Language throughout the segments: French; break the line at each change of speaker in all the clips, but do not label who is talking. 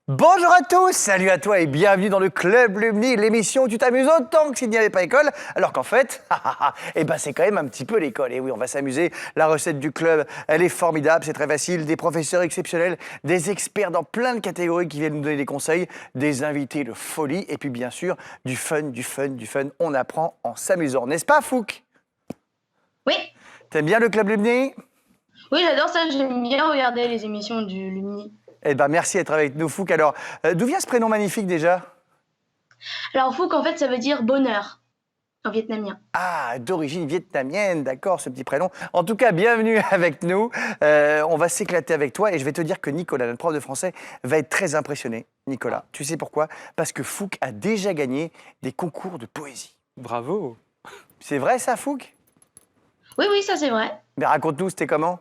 Bonjour à tous, salut à toi et bienvenue dans le Club Lumni, l'émission où tu t'amuses autant que s'il n'y avait pas école, alors qu'en fait, c'est quand même un petit peu l'école. Et oui, on va s'amuser. La recette du club, elle est formidable, c'est très facile. Des professeurs exceptionnels, des experts dans plein de catégories qui viennent nous donner des conseils, des invités de folie et puis bien sûr, du fun. On apprend en s'amusant, n'est-ce pas, Fouque?
Oui,
T'aimes bien le Club Lumni?
oui, j'adore ça. J'aime bien regarder les émissions du Lumni.
Eh ben, merci d'être avec nous, Fouque. Alors, d'où vient ce prénom magnifique déjà?
Alors, Phuc, en fait, ça veut dire bonheur en vietnamien.
Ah, d'origine vietnamienne, d'accord, ce petit prénom. En tout cas, bienvenue avec nous. On va s'éclater avec toi et je vais te dire que Nicolas, notre prof de français, va être très impressionné. Nicolas, tu sais pourquoi? Parce que Fouque a déjà gagné des concours de poésie.
Bravo.
C'est vrai ça, Fouque?
Oui, oui, ça c'est vrai.
Mais raconte-nous, c'était comment?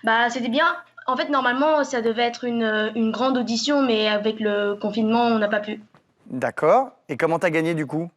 Bah, c'était bien. En fait, normalement, ça devait être une grande audition, mais avec le confinement, on n'a pas pu.
D'accord. Et comment t'as gagné du coup?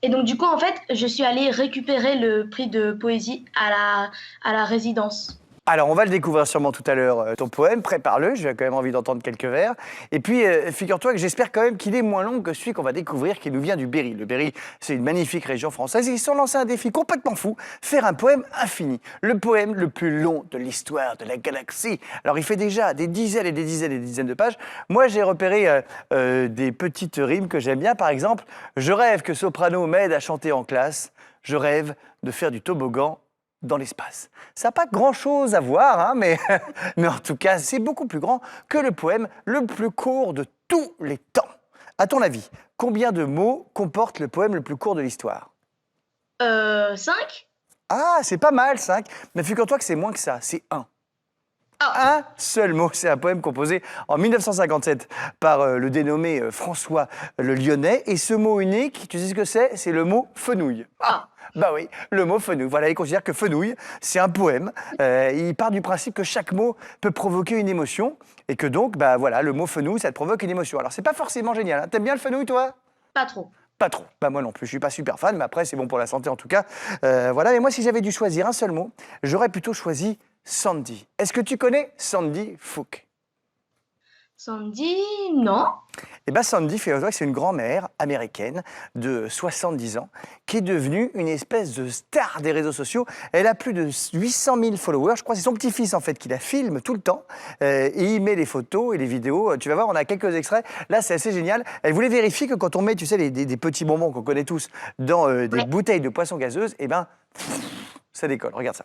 Et donc, du coup, en fait, je suis allée récupérer le prix de poésie à la résidence.
Alors, on va le découvrir sûrement tout à l'heure, ton poème. Prépare-le, j'ai quand même envie d'entendre quelques vers. Et puis, figure-toi que j'espère quand même qu'il est moins long que celui qu'on va découvrir, qui nous vient du Berry. Le Berry, c'est une magnifique région française. Et ils se sont lancés un défi complètement fou, faire un poème infini. Le poème le plus long de l'histoire de la galaxie. Alors, il fait déjà des dizaines et des dizaines et des dizaines de pages. Moi, j'ai repéré des petites rimes que j'aime bien. Par exemple, je rêve que Soprano m'aide à chanter en classe. Je rêve de faire du toboggan dans l'espace. Ça n'a pas grand-chose à voir, hein, mais en tout cas, c'est beaucoup plus grand que le poème le plus court de tous les temps. À ton avis, combien de mots comporte le poème le plus court de l'histoire?
5?
Ah, c'est pas mal, 5. Mais figure-toi que c'est moins que ça, c'est un.
Ah,
Un seul mot, c'est un poème composé en 1957 par le dénommé François le Lyonnais. Et ce mot unique, tu sais ce que c'est? C'est le mot fenouil.
ah.
Bah oui, le mot fenouil. Voilà, il considère que fenouil, c'est un poème. Il part du principe que chaque mot peut provoquer une émotion et que donc, bah voilà, le mot fenouil, ça te provoque une émotion. Alors c'est pas forcément génial. Hein. T'aimes bien le fenouil, toi?
Pas trop.
Pas trop. Bah moi non plus, je suis pas super fan, mais après c'est bon pour la santé en tout cas. Voilà, mais moi si j'avais dû choisir un seul mot, j'aurais plutôt choisi Sandy. Est-ce que tu connais Sandy Fouque?
Sandy, non.
Eh bien, Sandy, figure-toi que c'est une grand-mère américaine de 70 ans qui est devenue une espèce de star des réseaux sociaux. Elle a plus de 800 000 followers. Je crois que c'est son petit-fils, en fait, qui la filme tout le temps. Et il met les photos et les vidéos. Tu vas voir, on a quelques extraits. Là, c'est assez génial. Elle voulait vérifier que quand on met, tu sais, des petits bonbons qu'on connaît tous dans des
Ouais.
bouteilles de poisson gazeuse, eh ben, ça décolle. Regarde ça.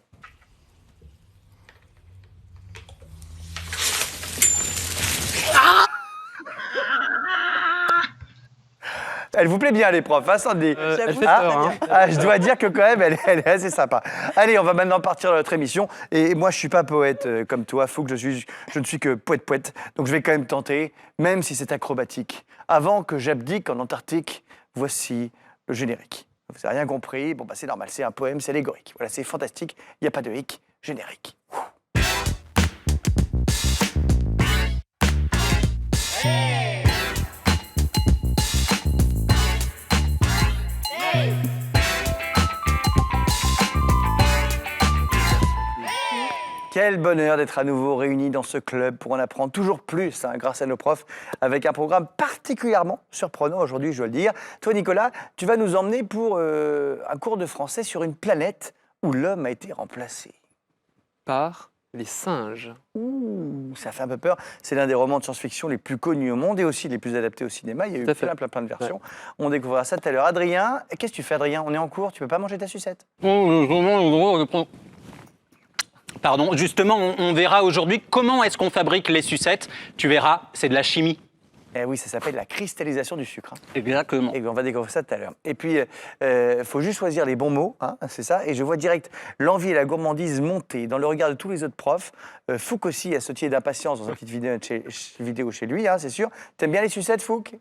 Elle vous plaît bien, les profs, hein, Sandy?
Elle fait peur, hein.
Ah, je dois dire que quand même, elle est assez sympa. Allez, on va maintenant partir dans notre émission. Et moi, je suis pas poète comme toi, Fouque, je ne suis que poète. Donc je vais quand même tenter, même si c'est acrobatique. Avant que j'abdique en Antarctique, voici le générique. Vous n'avez rien compris? Bon, bah c'est normal, c'est un poème, c'est allégorique. Voilà, c'est fantastique, il n'y a pas de hic, générique. Quel bonheur d'être à nouveau réunis dans ce club pour en apprendre toujours plus grâce à nos profs, avec un programme particulièrement surprenant aujourd'hui, je dois le dire. Toi, Nicolas, tu vas nous emmener pour un cours de français sur une planète où l'homme a été remplacé.
Par les singes.
Ouh, ça fait un peu peur. C'est l'un des romans de science-fiction les plus connus au monde et aussi les plus adaptés au cinéma. Il y a eu
Tout à fait.
plein de versions. On découvrira ça tout à l'heure. Adrien, qu'est-ce que tu fais, Adrien? On est en cours, tu peux pas manger ta sucette?
Pardon, justement, on verra aujourd'hui comment est-ce qu'on fabrique les sucettes. Tu verras, c'est de la chimie.
Eh oui, ça s'appelle la cristallisation du sucre.
Exactement.
Et on va découvrir ça tout à l'heure. Et puis, il faut juste choisir les bons mots, hein, c'est ça. Et je vois direct l'envie et la gourmandise monter dans le regard de tous les autres profs. Fouque aussi a sautillé d'impatience dans sa petite vidéo chez lui, hein, c'est sûr. T'aimes bien les sucettes, Fouque?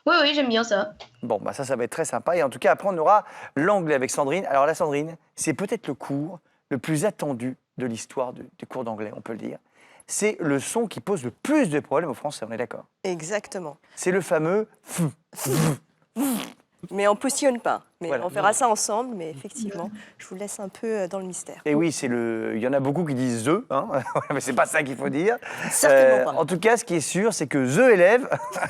Oui, oui, j'aime bien ça.
Bon, bah ça va être très sympa. Et en tout cas, après, on aura l'anglais avec Sandrine. Alors la Sandrine, c'est peut-être le cours le plus attendu de l'histoire des cours d'anglais, on peut le dire. C'est le son qui pose le plus de problèmes aux Français, on est d'accord?
Exactement.
C'est le fameux f.
Mais on positionne pas. Mais
Voilà.
on fera ça ensemble, mais effectivement, je vous laisse un peu dans le mystère.
Et oui, il y en a beaucoup qui disent The, hein mais c'est pas ça qu'il faut dire.
Certainement pas.
En tout cas, ce qui est sûr, c'est que The élève,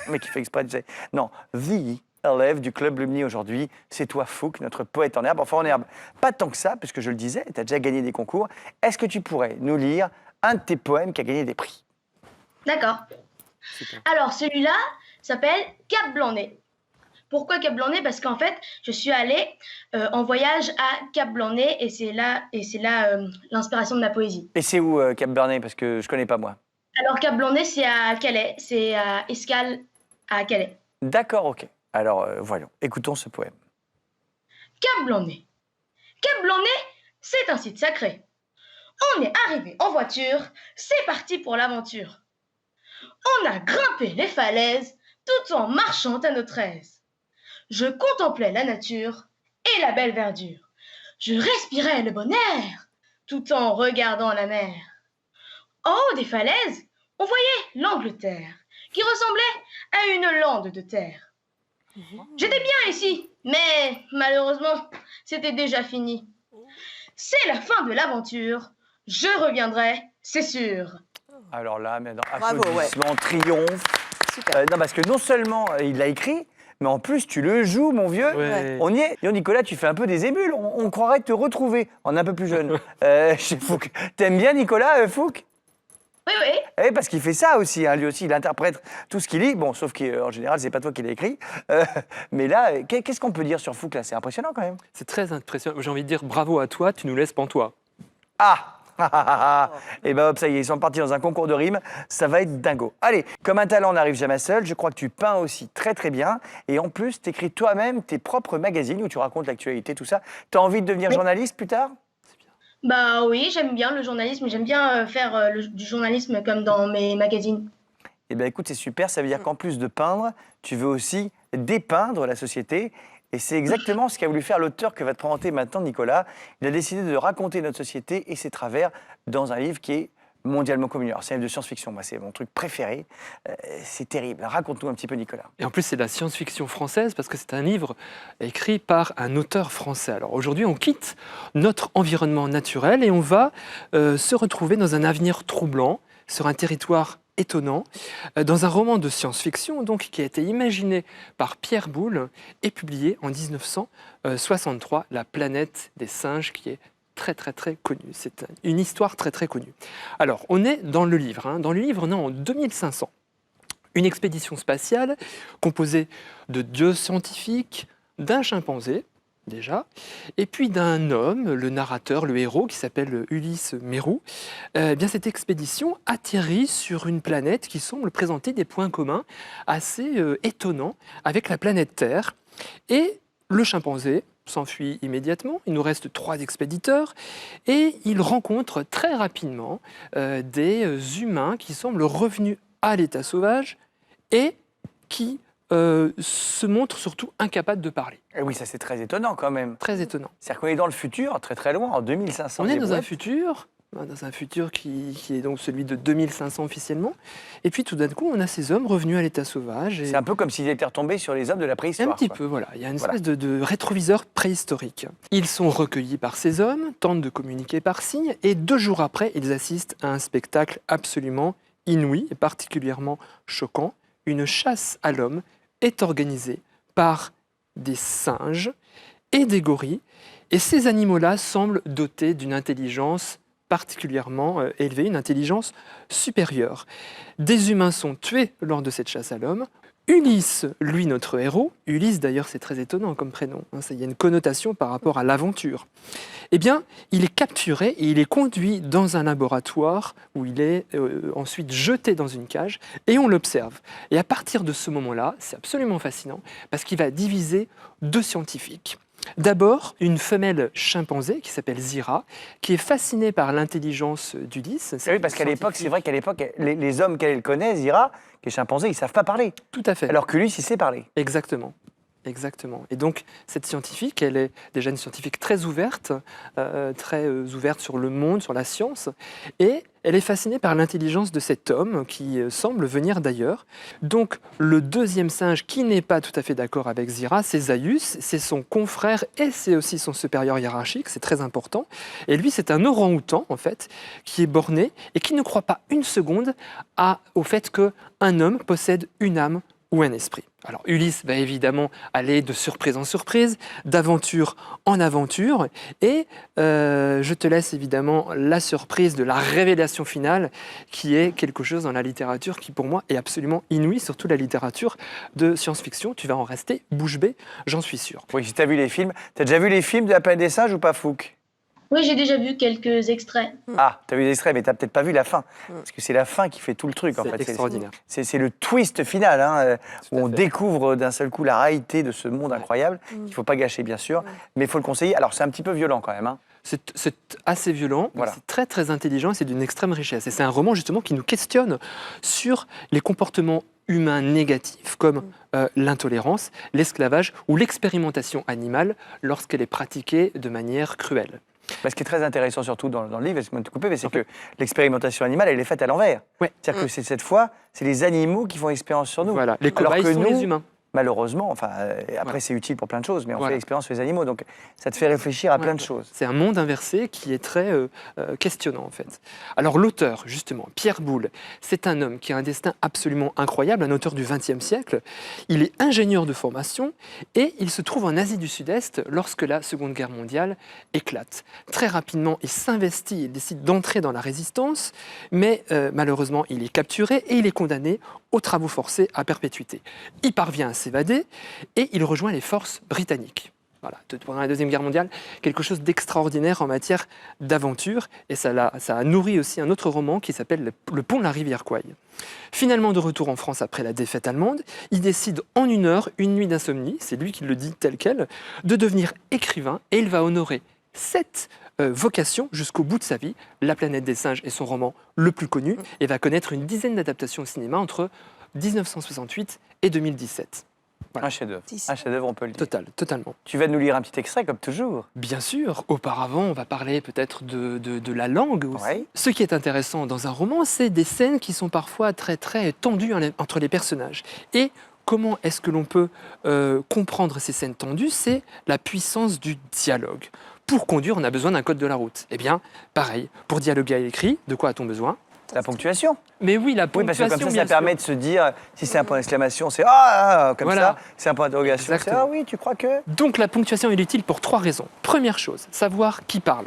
mais qui fait exprès de dire, non, The élève du Club Lumni aujourd'hui, c'est toi, Fouque, notre poète en herbe. Enfin, en herbe, pas tant que ça, puisque je le disais, tu as déjà gagné des concours. Est-ce que tu pourrais nous lire un de tes poèmes qui a gagné des prix?
D'accord.
Super.
Alors, celui-là s'appelle Cap Blanc-Nez. Pourquoi Cap Blanc-Nez? Parce qu'en fait, je suis allée en voyage à Cap Blanc-Nez et c'est là l'inspiration de ma poésie.
Et c'est où, Cap Bernay? Parce que je connais pas, moi.
Alors, Cap Blanc-Nez, c'est à Calais. C'est à Escale, à Calais.
D'accord, ok. Alors, voyons, écoutons ce poème.
Cap Blanc-Nez. Cap Blanc-Nez, c'est un site sacré. On est arrivé en voiture, c'est parti pour l'aventure. On a grimpé les falaises tout en marchant à notre aise. Je contemplais la nature et la belle verdure. Je respirais le bon air tout en regardant la mer. En haut des falaises, on voyait l'Angleterre qui ressemblait à une lande de terre. J'étais bien ici, mais malheureusement, c'était déjà fini. C'est la fin de l'aventure. Je reviendrai, c'est sûr.
Alors là, maintenant,
Bravo, ouais.
applaudissements, triomphe.
Super.
Non, parce que non seulement il l'a écrit, mais en plus tu le joues, mon vieux.
Ouais.
On y est. Dis donc, Nicolas, tu fais un peu des émules. On croirait te retrouver en un peu plus jeune. Chez Fouque. T'aimes bien Nicolas, Fouque?
Oui, oui.
Oui, parce qu'il fait ça aussi, hein, lui aussi, il interprète tout ce qu'il lit. Bon, sauf qu'en général, c'est pas toi qui l'as écrit. Mais là, qu'est-ce qu'on peut dire sur Fouque, là? C'est impressionnant quand même.
C'est très impressionnant. J'ai envie de dire bravo à toi, tu nous laisses pantois.
Ah et ben hop, ça y est, ils sont partis dans un concours de rimes, ça va être dingo. Allez, comme un talent n'arrive jamais seul, je crois que tu peins aussi très très bien. Et en plus, tu écris toi-même tes propres magazines où tu racontes l'actualité, tout ça. Tu as envie de devenir journaliste plus tard?
Bah oui, j'aime bien le journalisme. J'aime bien faire du journalisme comme dans mes magazines.
Eh bien écoute, c'est super, ça veut dire qu'en plus de peindre, tu veux aussi dépeindre la société. Et c'est exactement ce qu'a voulu faire l'auteur que va te présenter maintenant Nicolas. Il a décidé de raconter notre société et ses travers dans un livre qui est mondialement connu. Alors c'est un livre de science-fiction, moi c'est mon truc préféré. C'est terrible. Raconte-nous un petit peu Nicolas.
Et en plus, c'est de la science-fiction française parce que c'est un livre écrit par un auteur français. Alors aujourd'hui, on quitte notre environnement naturel et on va se retrouver dans un avenir troublant, sur un territoire étonnant, dans un roman de science-fiction donc, qui a été imaginé par Pierre Boulle et publié en 1963, La planète des singes, qui est très très très connue. C'est une histoire très très connue. Alors, on est dans le livre. Hein. Dans le livre, on est en 2500. Une expédition spatiale composée de 2 scientifiques, d'un chimpanzé, déjà, et puis d'un homme, le narrateur, le héros, qui s'appelle Ulysse Mérou. Bien, cette expédition atterrit sur une planète qui semble présenter des points communs assez étonnants avec la planète Terre. Et le chimpanzé s'enfuit immédiatement. Il nous reste 3 expéditeurs et il rencontre très rapidement des humains qui semblent revenus à l'état sauvage et qui se montrent surtout incapables de parler.
Et oui, ça c'est très étonnant quand même.
Très étonnant.
C'est-à-dire qu'on est dans le futur, très très loin, en 2500.
On est
des
dans un
boîtes.
futur qui est donc celui de 2500 officiellement. Et puis tout d'un coup, on a ces hommes revenus à l'état sauvage. Et
C'est un peu comme s'ils étaient retombés sur les hommes de la préhistoire.
un petit
quoi.
peu, voilà. Il y a une
Voilà.
espèce de rétroviseur préhistorique. Ils sont recueillis par ces hommes, tentent de communiquer par signes, et 2 jours après, ils assistent à un spectacle absolument inouï et particulièrement choquant. Une chasse à l'homme est organisée par des singes et des gorilles. Et ces animaux-là semblent dotés d'une intelligence particulièrement élevée, une intelligence supérieure. Des humains sont tués lors de cette chasse à l'homme. Ulysse, lui, notre héros, Ulysse d'ailleurs c'est très étonnant comme prénom, hein, il y a une connotation par rapport à l'aventure, eh bien il est capturé et il est conduit dans un laboratoire où il est ensuite jeté dans une cage et on l'observe. Et à partir de ce moment-là, c'est absolument fascinant parce qu'il va diviser 2 scientifiques. D'abord, une femelle chimpanzé qui s'appelle Zira, qui est fascinée par l'intelligence d'Ulysse.
Oui, parce qu'à l'époque, c'est vrai qu'à l'époque, les hommes qu'elle connaît, Zira, qui est chimpanzé, ils ne savent pas parler.
Tout à fait.
Alors que lui, il sait parler.
Exactement. Exactement. Et donc, cette scientifique, elle est déjà une scientifique très ouverte sur le monde, sur la science, et elle est fascinée par l'intelligence de cet homme qui semble venir d'ailleurs. Donc, le deuxième singe qui n'est pas tout à fait d'accord avec Zira, c'est Zaius, c'est son confrère et c'est aussi son supérieur hiérarchique, c'est très important. Et lui, c'est un orang-outan, en fait, qui est borné et qui ne croit pas une seconde au fait qu'un homme possède une âme ou un esprit. Alors Ulysse va évidemment aller de surprise en surprise, d'aventure en aventure, et je te laisse évidemment la surprise de la révélation finale, qui est quelque chose dans la littérature qui pour moi est absolument inouï, surtout la littérature de science-fiction. Tu vas en rester bouche bée, j'en suis sûr.
Oui, si tu as vu les films. Tu as déjà vu les films de La planète des singes ou pas, Fouque?
Oui, j'ai déjà vu quelques extraits.
Ah, tu as vu les extraits, mais tu n'as peut-être pas vu la fin. Parce que c'est la fin qui fait tout le truc, en
C'est
fait.
extraordinaire.
C'est le twist final, hein,
Tout à
où on
fait.
découvre d'un seul coup la réalité de ce monde incroyable, qu'il ne faut pas gâcher, bien sûr, mais il faut le conseiller. Alors, c'est un petit peu violent quand même. Hein.
C'est assez violent, mais
Voilà.
c'est très très intelligent et c'est d'une extrême richesse. Et c'est un roman justement qui nous questionne sur les comportements humains négatifs comme l'intolérance, l'esclavage ou l'expérimentation animale lorsqu'elle est pratiquée de manière cruelle.
Ce qui est très intéressant surtout dans le livre, excuse-moi de te couper, mais c'est que l'expérimentation animale, elle est faite à l'envers.
Ouais.
C'est-à-dire que cette fois, c'est les animaux qui font expérience sur nous.
Voilà, les
Alors
cobayes
que
sont
nous,
les humains.
malheureusement, après
Voilà.
c'est utile pour plein de choses, mais on
Voilà.
fait l'expérience sur les animaux, donc ça te fait réfléchir à plein de choses.
C'est un monde inversé qui est très questionnant en fait. Alors l'auteur, justement, Pierre Boulle, c'est un homme qui a un destin absolument incroyable, un auteur du XXe siècle. Il est ingénieur de formation et il se trouve en Asie du Sud-Est lorsque la Seconde Guerre mondiale éclate. Très rapidement, il s'investit, il décide d'entrer dans la résistance, mais malheureusement, il est capturé et il est condamné aux travaux forcés à perpétuité. Il parvient à s'évader et il rejoint les forces britanniques. Voilà, pendant la Deuxième Guerre mondiale, quelque chose d'extraordinaire en matière d'aventure, et ça a nourri aussi un autre roman qui s'appelle Le pont de la rivière Kwai. Finalement, de retour en France après la défaite allemande, il décide en 1 heure, une nuit d'insomnie, c'est lui qui le dit tel quel, de devenir écrivain, et il va honorer 7 vocations jusqu'au bout de sa vie. La planète des singes est son roman le plus connu, et va connaître une dizaine d'adaptations au cinéma entre 1968 et 2017. Voilà.
Un chef-d'œuvre, on peut le dire.
Totalement.
Tu vas nous lire un petit extrait, comme toujours.
Bien sûr, auparavant, on va parler peut-être de la langue aussi.
Ouais.
Ce qui est intéressant dans un roman, c'est des scènes qui sont parfois très, très tendues entre les personnages. Et comment est-ce que l'on peut comprendre ces scènes tendues? C'est la puissance du dialogue. Pour conduire, on a besoin d'un code de la route. Eh bien, pareil, pour dialoguer à l'écrit, de quoi a-t-on besoin?
La ponctuation.
Mais oui, la
Oui, parce
ponctuation,
que comme ça,
bien
ça permet
sûr.
de se dire, si c'est un point d'exclamation, c'est ah, comme
Voilà.
ça. C'est un point d'interrogation, c'est
Exactement.
ah oui, tu crois que.
Donc la ponctuation est utile pour 3 raisons. Première chose, savoir qui parle.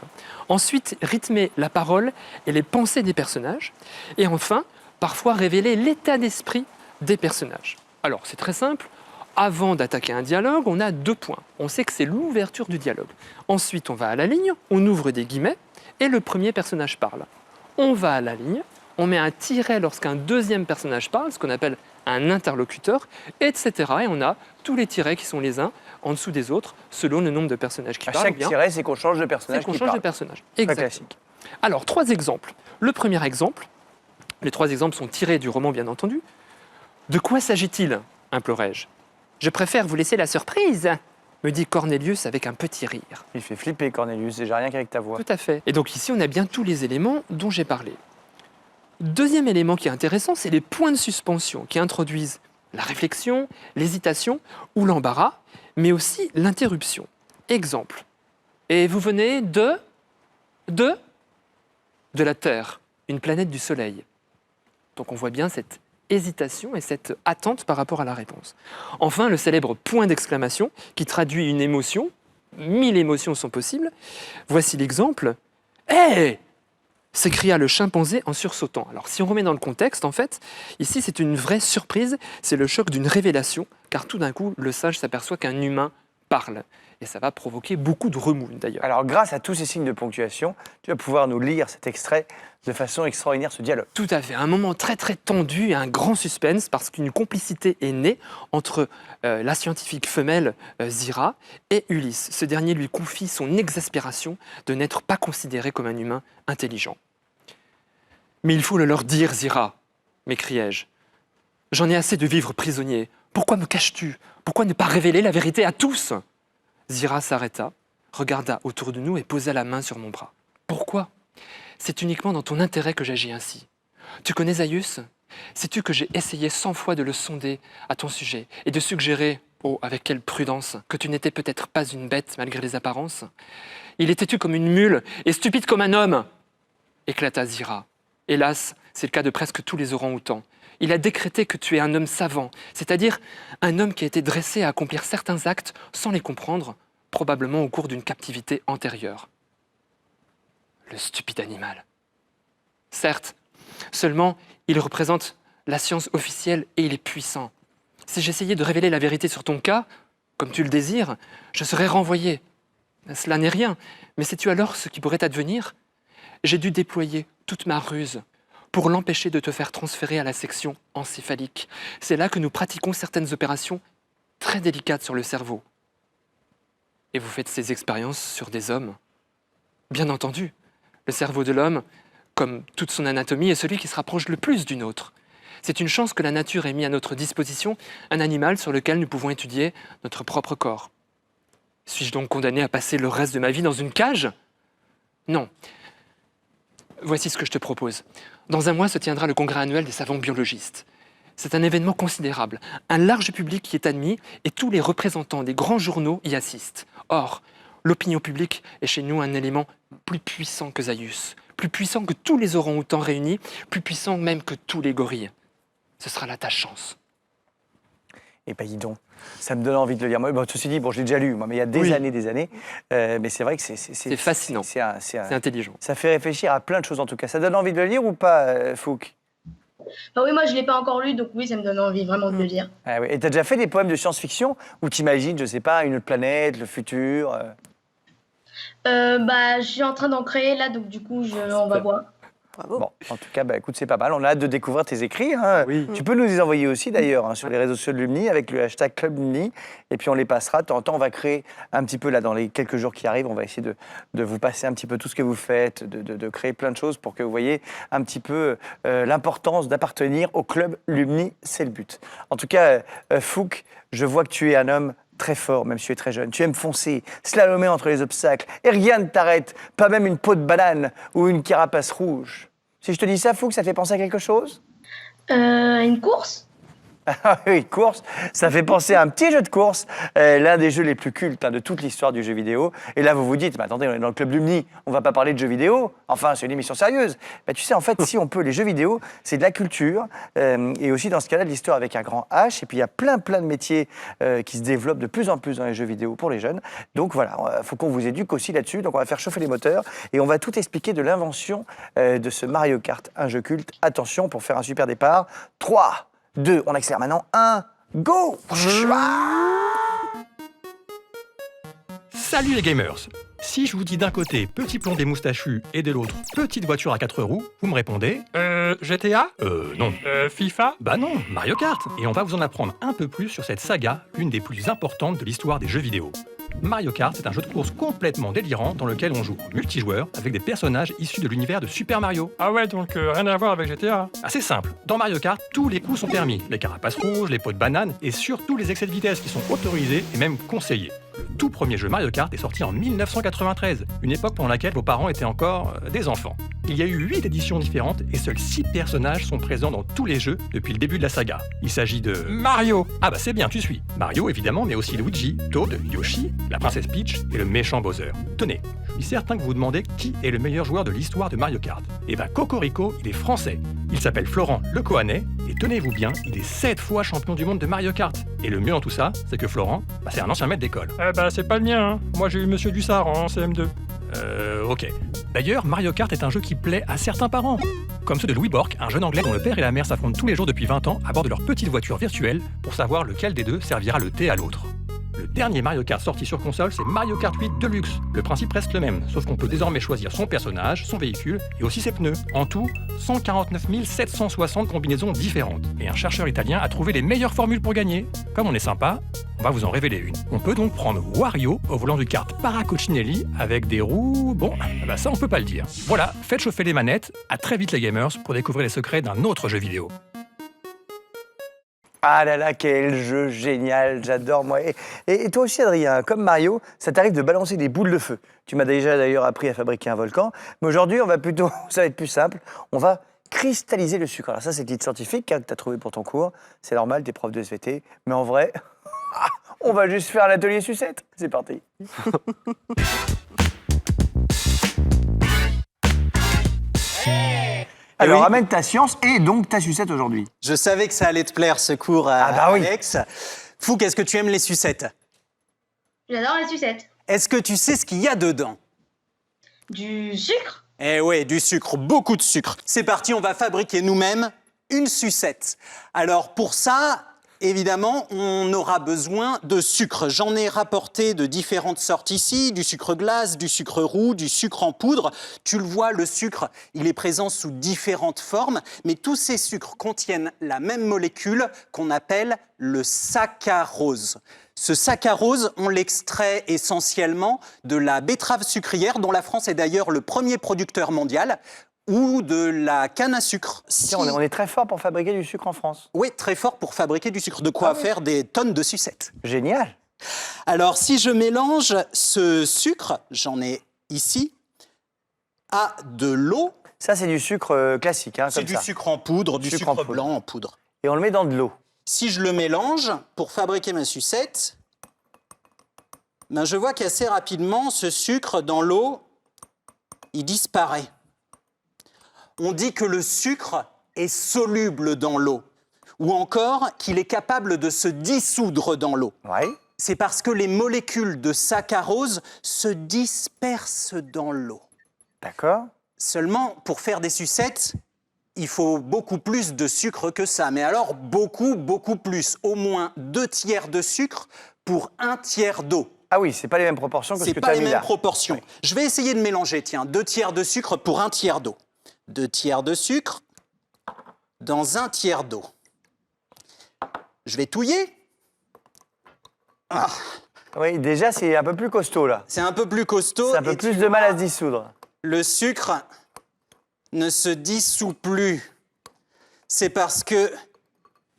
Ensuite, rythmer la parole et les pensées des personnages. Et enfin, parfois révéler l'état d'esprit des personnages. Alors, c'est très simple. Avant d'attaquer un dialogue, on a 2 points. On sait que c'est l'ouverture du dialogue. Ensuite, on va à la ligne, on ouvre des guillemets et le premier personnage parle. On va à la ligne, on met un tiret lorsqu'un deuxième personnage parle, ce qu'on appelle un interlocuteur, etc. Et on a tous les tirets qui sont les uns en dessous des autres, selon le nombre de personnages qui
À
parlent.
chaque tiret, c'est qu'on change de
c'est
personnage.
qu'on
qui
change de
parle.
personnage.
Très
Exactement.
classique.
Alors, 3 exemples. Le premier exemple, les 3 exemples sont tirés du roman, bien entendu. De quoi s'agit-il? Implorai-je. Je préfère vous laisser la surprise, me dit Cornelius avec un petit rire.
Il fait flipper, Cornelius, déjà rien qu'avec ta voix.
Tout à fait. Et donc ici, on a bien tous les éléments dont j'ai parlé. Deuxième élément qui est intéressant, c'est les points de suspension qui introduisent la réflexion, l'hésitation ou l'embarras, mais aussi l'interruption. Exemple. Et vous venez de la Terre, une planète du Soleil. Donc on voit bien cette hésitation et cette attente par rapport à la réponse. Enfin, le célèbre point d'exclamation qui traduit une émotion. 1000 émotions sont possibles. Voici l'exemple. « Hé !» s'écria le chimpanzé en sursautant. Alors, si on remet dans le contexte, en fait, ici, c'est une vraie surprise. C'est le choc d'une révélation, car tout d'un coup, le singe s'aperçoit qu'un humain parle. Et ça va provoquer beaucoup de remous, d'ailleurs.
Alors, grâce à tous ces signes de ponctuation, tu vas pouvoir nous lire cet extrait de façon extraordinaire, ce dialogue.
Tout à fait. Un moment très très tendu et un grand suspense parce qu'une complicité est née entre la scientifique femelle Zira et Ulysse. Ce dernier lui confie son exaspération de n'être pas considéré comme un humain intelligent. « Mais il faut le leur dire, Zira !» m'écriai-je. « J'en ai assez de vivre prisonnier. Pourquoi me caches-tu? Pourquoi ne pas révéler la vérité à tous? Zira s'arrêta, regarda autour de nous et posa la main sur mon bras. Pourquoi? C'est uniquement dans ton intérêt que j'agis ainsi. Tu connais Zaius? Sais-tu que j'ai essayé 100 fois de le sonder à ton sujet et de suggérer, oh, avec quelle prudence, que tu n'étais peut-être pas une bête malgré les apparences? Il est têtu comme une mule et stupide comme un homme, éclata Zira. Hélas, c'est le cas de presque tous les orang-outans. Il a décrété que tu es un homme savant, c'est-à-dire un homme qui a été dressé à accomplir certains actes sans les comprendre, probablement au cours d'une captivité antérieure. Le stupide animal. Certes, seulement il représente la science officielle et il est puissant. Si j'essayais de révéler la vérité sur ton cas, comme tu le désires, je serais renvoyé. Cela n'est rien, mais sais-tu alors ce qui pourrait advenir? J'ai dû déployer toute ma ruse pour l'empêcher de te faire transférer à la section encéphalique. C'est là que nous pratiquons certaines opérations très délicates sur le cerveau. Et vous faites ces expériences sur des hommes? Bien entendu, le cerveau de l'homme, comme toute son anatomie, est celui qui se rapproche le plus du nôtre. C'est une chance que la nature ait mis à notre disposition un animal sur lequel nous pouvons étudier notre propre corps. Suis-je donc condamné à passer le reste de ma vie dans une cage? Non. Voici ce que je te propose. Dans un mois se tiendra le congrès annuel des savants biologistes. C'est un événement considérable, un large public y est admis et tous les représentants des grands journaux y assistent. Or, l'opinion publique est chez nous un élément plus puissant que Zaius, plus puissant que tous les orang-outans réunis, plus puissant même que tous les gorilles. Ce sera là ta chance.
Eh ben dis donc, ça me donne envie de le lire. Moi, bon, ceci dit, bon, je l'ai déjà lu, moi, mais il y a des années. Mais c'est vrai que c'est
fascinant,
c'est
intelligent.
Ça fait réfléchir à plein de choses en tout cas. Ça donne envie de le lire ou pas, Fouque?
Bah oui, moi je ne l'ai pas encore lu, donc oui, ça me donne envie vraiment de le lire.
Ah oui. Et tu as déjà fait des poèmes de science-fiction où tu imagines, je sais pas, une autre planète, le futur
Bah, je suis en train d'en créer là, donc du coup, on va voir.
Bravo.
Bon, en tout cas, bah, écoute, c'est pas mal. On a hâte de découvrir tes écrits. Hein.
Oui.
Tu peux nous les envoyer aussi, d'ailleurs, hein, sur les réseaux sociaux de Lumni, avec le hashtag Club Lumni. Et puis, on les passera. De temps en temps, on va créer un petit peu, là, dans les quelques jours qui arrivent, on va essayer de vous passer un petit peu tout ce que vous faites, de créer plein de choses pour que vous voyez un petit peu l'importance d'appartenir au Club Lumni. C'est le but. En tout cas, Fouque, je vois que tu es un homme très fort, même si tu es très jeune. Tu aimes foncer, slalomer entre les obstacles, et rien ne t'arrête, pas même une peau de banane ou une carapace rouge. Si je te dis ça, Fouque, ça fait penser à quelque chose?
Une course?
Ah oui, course, ça fait penser à un petit jeu de course, l'un des jeux les plus cultes de toute l'histoire du jeu vidéo. Et là, vous vous dites, mais attendez, on est dans le Club Lumni, on va pas parler de jeux vidéo. Enfin, c'est une émission sérieuse. Bah, tu sais, en fait, si on peut, les jeux vidéo, c'est de la culture, et aussi dans ce cas-là, de l'histoire avec un grand H. Et puis, il y a plein de métiers qui se développent de plus en plus dans les jeux vidéo pour les jeunes. Donc voilà, il faut qu'on vous éduque aussi là-dessus. Donc on va faire chauffer les moteurs et on va tout expliquer de l'invention de ce Mario Kart, un jeu culte. Attention, pour faire un super départ, 3, 2, on accélère maintenant, 1, go!
Salut les gamers! Si je vous dis d'un côté petit blondé moustachu et de l'autre petite voiture à 4 roues, vous me répondez
GTA?
Non.
FIFA?
Bah non, Mario Kart! Et on va vous en apprendre un peu plus sur cette saga, l'une des plus importantes de l'histoire des jeux vidéo. Mario Kart, c'est un jeu de course complètement délirant dans lequel on joue en multijoueur avec des personnages issus de l'univers de Super Mario.
Ah ouais, donc rien à voir avec GTA.
Assez simple, dans Mario Kart, tous les coups sont permis. Les carapaces rouges, les pots de banane et surtout les excès de vitesse qui sont autorisés et même conseillés. Le tout premier jeu Mario Kart est sorti en 1993, une époque pendant laquelle vos parents étaient encore des enfants. Il y a eu 8 éditions différentes et seuls 6 personnages sont présents dans tous les jeux depuis le début de la saga. Il s'agit de...
Mario!
Ah bah c'est bien, tu suis. Mario évidemment, mais aussi Luigi, Toad, Yoshi, la princesse Peach et le méchant Bowser. Tenez, je suis certain que vous vous demandez qui est le meilleur joueur de l'histoire de Mario Kart. Et bah Cocorico, il est français. Il s'appelle Florent Le Cohanet et tenez-vous bien, il est 7 fois champion du monde de Mario Kart. Et le mieux dans tout ça, c'est que Florent, c'est un ancien maître d'école.
Bah c'est pas le mien, hein. Moi j'ai eu Monsieur Dussard en CM2.
Ok. D'ailleurs, Mario Kart est un jeu qui plaît à certains parents. Comme ceux de Louis Bork, un jeune anglais dont le père et la mère s'affrontent tous les jours depuis 20 ans à bord de leur petite voiture virtuelle pour savoir lequel des deux servira le thé à l'autre. Le dernier Mario Kart sorti sur console, c'est Mario Kart 8 Deluxe. Le principe reste le même, sauf qu'on peut désormais choisir son personnage, son véhicule et aussi ses pneus. En tout, 149 760 combinaisons différentes. Et un chercheur italien a trouvé les meilleures formules pour gagner. Comme on est sympa, on va vous en révéler une. On peut donc prendre Wario au volant du kart Paracoccinelli avec des roues... Bon, bah ça on peut pas le dire. Voilà, faites chauffer les manettes, à très vite les gamers pour découvrir les secrets d'un autre jeu vidéo.
Ah là là, quel jeu génial, j'adore moi. Et toi aussi, Adrien, comme Mario, ça t'arrive de balancer des boules de feu. Tu m'as déjà d'ailleurs appris à fabriquer un volcan. Mais aujourd'hui, ça va être plus simple. On va cristalliser le sucre. Alors ça, c'est le titre scientifique que tu as trouvé pour ton cours. C'est normal, t'es prof de SVT. Mais en vrai, on va juste faire l'atelier sucette. C'est parti. Alors,
oui.
ramène ta science et donc ta sucette aujourd'hui.
Je savais que ça allait te plaire, ce cours,
Ah bah oui.
Alex. Fouque, est-ce que tu aimes les sucettes?
J'adore les sucettes.
Est-ce que tu sais ce qu'il y a dedans?
Du sucre?
Eh ouais, du sucre, beaucoup de sucre. C'est parti, on va fabriquer nous-mêmes une sucette. Alors pour ça, évidemment, on aura besoin de sucre. J'en ai rapporté de différentes sortes ici, du sucre glace, du sucre roux, du sucre en poudre. Tu le vois, le sucre, il est présent sous différentes formes, mais tous ces sucres contiennent la même molécule qu'on appelle le saccharose. Ce saccharose, on l'extrait essentiellement de la betterave sucrière, dont la France est d'ailleurs le premier producteur mondial, ou de la canne à sucre.
Tiens, on est très fort pour fabriquer du sucre en France.
Oui, très fort pour fabriquer du sucre. De quoi faire des tonnes de sucettes.
Génial.
Alors, si je mélange ce sucre, j'en ai ici, à de l'eau.
Ça, c'est du sucre classique, hein,
C'est
comme
du
ça.
sucre en poudre, du
Sucre en
sucre
poudre.
blanc en poudre.
Et on le met dans de l'eau.
Si je le mélange pour fabriquer ma sucette, ben je vois qu'assez rapidement, ce sucre dans l'eau, il disparaît. On dit que le sucre est soluble dans l'eau, ou encore qu'il est capable de se dissoudre dans l'eau.
Ouais.
C'est parce que les molécules de saccharose se dispersent dans l'eau.
D'accord.
Seulement, pour faire des sucettes, il faut beaucoup plus de sucre que ça. Mais alors, beaucoup, beaucoup plus. Au moins 2 tiers de sucre pour 1 tiers d'eau.
Ah oui, c'est pas les mêmes proportions que ce
C'est
que tu
pas
as
les
mis
mêmes
là.
proportions. Je vais essayer de mélanger, tiens, 2 tiers de sucre pour 1 tiers d'eau. 2 tiers de sucre dans 1 tiers d'eau. Je vais touiller. Ah,
Oui, déjà, c'est un peu plus costaud là.
c'est un peu plus costaud.
C'est un peu
et
plus
tu
de mal à
vois,
se dissoudre.
le sucre ne se dissout plus. C'est parce que,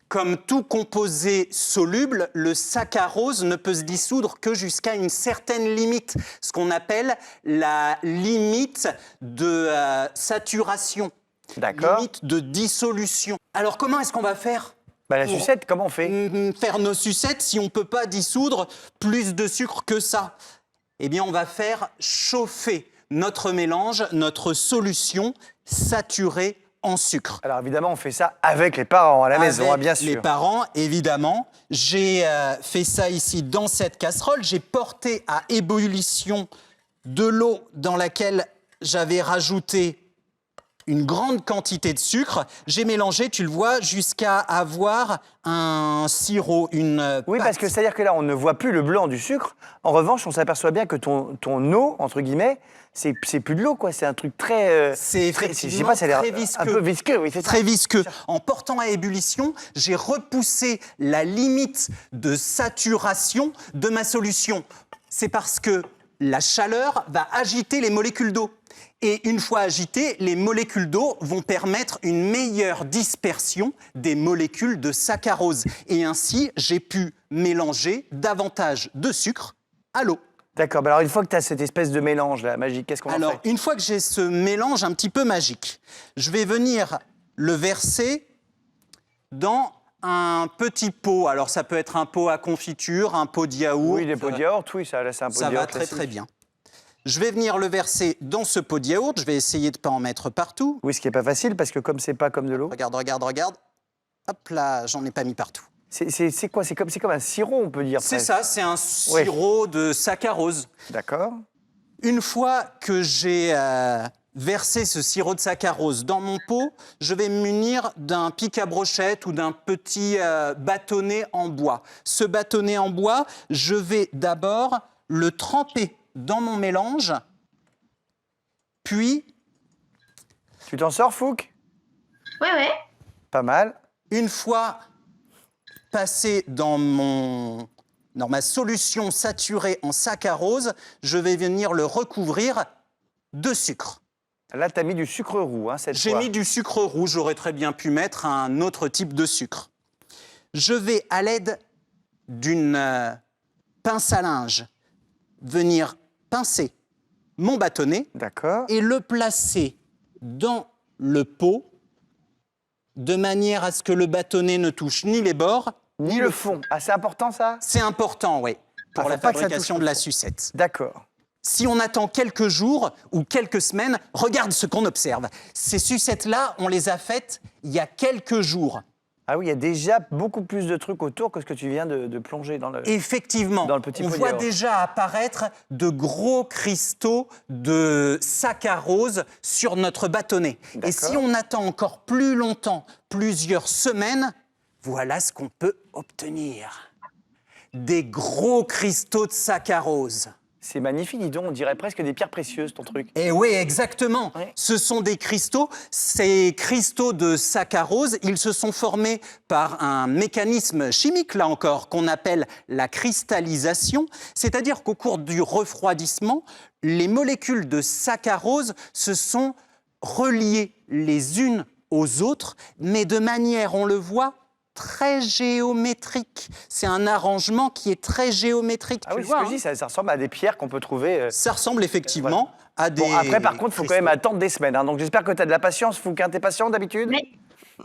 comme tout composé soluble, le saccharose ne peut se dissoudre que jusqu'à une certaine limite, ce qu'on appelle la limite de saturation,
D'accord.
limite de dissolution. Alors comment est-ce qu'on va faire
Bah, la
pour
sucette, comment on fait?
faire nos sucettes si on ne peut pas dissoudre plus de sucre que ça? Eh bien, on va faire chauffer notre mélange, notre solution saturée en sucre.
Alors évidemment, on fait ça avec les parents à la maison, hein,
Avec
bien
les
sûr.
parents, évidemment. J'ai fait ça ici dans cette casserole. J'ai porté à ébullition de l'eau dans laquelle j'avais rajouté une grande quantité de sucre. J'ai mélangé, tu le vois, jusqu'à avoir un sirop, une
Oui,
pâte.
parce que c'est-à-dire que là, on ne voit plus le blanc du sucre. En revanche, on s'aperçoit bien que ton eau, entre guillemets, c'est plus de l'eau, quoi. C'est un truc très...
C'est
très-
effectivement
je sais pas, ça a l'air
très
un
visqueux.
peu visqueux, oui, c'est ça.
Très visqueux. En portant à ébullition, j'ai repoussé la limite de saturation de ma solution. C'est parce que la chaleur va agiter les molécules d'eau. Et une fois agitées, les molécules d'eau vont permettre une meilleure dispersion des molécules de saccharose. Et ainsi, j'ai pu mélanger davantage de sucre à l'eau.
D'accord, bah alors une fois que tu as cette espèce de mélange là, magique, qu'est-ce qu'on en
Alors,
fait?
une fois que j'ai ce mélange un petit peu magique, je vais venir le verser dans un petit pot. Alors, ça peut être un pot à confiture, un pot de yaourt.
Oui, des pots de yaourt, oui, ça, là, c'est un pot
Ça
de
va
yaourt
très
classique.
très bien. Je vais venir le verser dans ce pot de yaourt. Je vais essayer de ne pas en mettre partout.
Oui, ce qui n'est pas facile, parce que comme c'est pas comme de l'eau,
Regarde, regarde, regarde. Hop là, j'en ai pas mis partout.
c'est quoi? C'est comme un sirop, on peut dire.
C'est
presque.
ça, c'est un sirop de saccharose.
D'accord.
Une fois que j'ai versé ce sirop de saccharose dans mon pot, je vais me munir d'un pic à brochette ou d'un petit bâtonnet en bois. Ce bâtonnet en bois, je vais d'abord le tremper dans mon mélange, puis,
Tu t'en sors, Fouque?
Ouais.
Pas mal.
une fois passé dans ma solution saturée en saccharose, je vais venir le recouvrir de sucre.
Là, tu as mis du sucre roux, hein, cette
J'ai
fois.
mis du sucre roux, j'aurais très bien pu mettre un autre type de sucre. je vais, à l'aide d'une pince à linge, venir pincer mon bâtonnet
D'accord.
et le placer dans le pot de manière à ce que le bâtonnet ne touche ni les bords,
Ni le fond. Ah, c'est important ça?
C'est important, oui, pour
Ah,
la
faut pas que ça
fabrication
touche
de
le
la
fond.
sucette.
D'accord.
Si on attend quelques jours ou quelques semaines, regarde ce qu'on observe. Ces sucettes-là, on les a faites il y a quelques jours.
Ah oui, il y a déjà beaucoup plus de trucs autour que ce que tu viens de plonger dans le...
Effectivement,
Dans le petit
on
pot
voit
d'yaourt.
déjà apparaître de gros cristaux de saccharose sur notre bâtonnet. Et
D'accord.
si on attend encore plus longtemps, plusieurs semaines, voilà ce qu'on peut obtenir. Des gros cristaux de saccharose.
C'est magnifique, dis donc, on dirait presque des pierres précieuses, ton truc.
Et oui, exactement.
Ouais.
Ce sont des cristaux. Ces cristaux de saccharose, ils se sont formés par un mécanisme chimique, là encore, qu'on appelle la cristallisation. C'est-à-dire qu'au cours du refroidissement, les molécules de saccharose se sont reliées les unes aux autres, mais de manière, on le voit, très géométrique. C'est un arrangement qui est très géométrique.
Ah
tu
oui,
le
c'est ce
vois,
que je dis, ça ressemble à des pierres qu'on peut trouver...
Ça ressemble effectivement à des...
Bon, après, par contre, il faut quand même attendre des semaines. Hein. Donc, j'espère que tu as de la patience, Fouquin. T'es patient d'habitude?
Oui.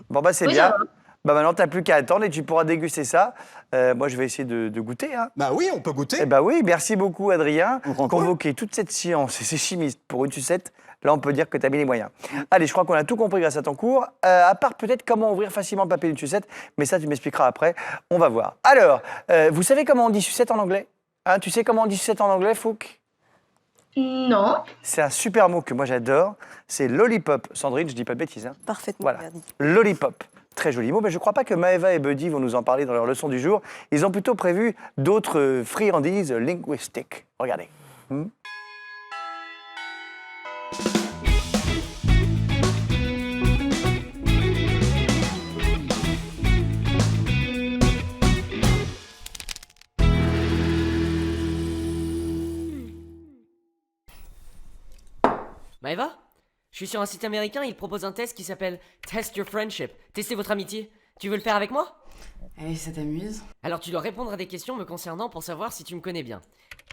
Bon, bah, c'est
Oui,
bien.
ça va.
Bah, maintenant, tu n'as plus qu'à attendre et tu pourras déguster ça. Moi, je vais essayer de goûter. Hein.
Bah oui, on peut goûter.
Eh bah oui, merci beaucoup, Adrien.
On prend quoi
Convoquer toute cette science et ces chimistes pour une sucette, là, on peut dire que tu as mis les moyens. Allez, je crois qu'on a tout compris grâce à ton cours. À part peut-être comment ouvrir facilement le papier d'une sucette, mais ça, tu m'expliqueras après. On va voir. Alors, vous savez comment on dit sucette en anglais? Hein, tu sais comment on dit sucette en anglais, Fouque?
Non.
C'est un super mot que moi j'adore. C'est lollipop. Sandrine, je dis pas de bêtises. Hein.
Parfaitement
Voilà.
bien dit.
Lollipop. Très joli mot, mais je ne crois pas que Maëva et Buddy vont nous en parler dans leur leçon du jour. Ils ont plutôt prévu d'autres friandises linguistiques. Regardez.
Maëva? Je suis sur un site américain, il propose un test qui s'appelle Test Your Friendship. Tester votre amitié. Tu veux le faire avec moi?
Allez, ça t'amuse?
Alors tu dois répondre à des questions me concernant pour savoir si tu me connais bien.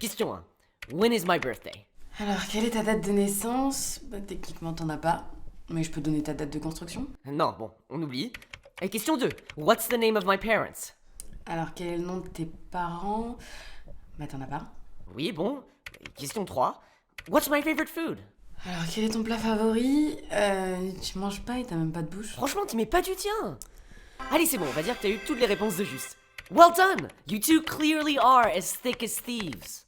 Question 1. When is my birthday?
Alors, quelle est ta date de naissance? Bah, techniquement, t'en as pas. Mais je peux donner ta date de construction.
Non, bon, on oublie. Et question 2. What's the name of my parents?
Alors, quel est le nom de tes parents? Bah, t'en as pas.
Oui, bon. Question 3. What's my favorite food?
Alors, quel est ton plat favori? Tu manges pas et t'as même pas de bouche.
Franchement, tu mets pas du tien. Allez, c'est bon, on va dire que t'as eu toutes les réponses de juste. Well done! You two clearly are as thick as thieves.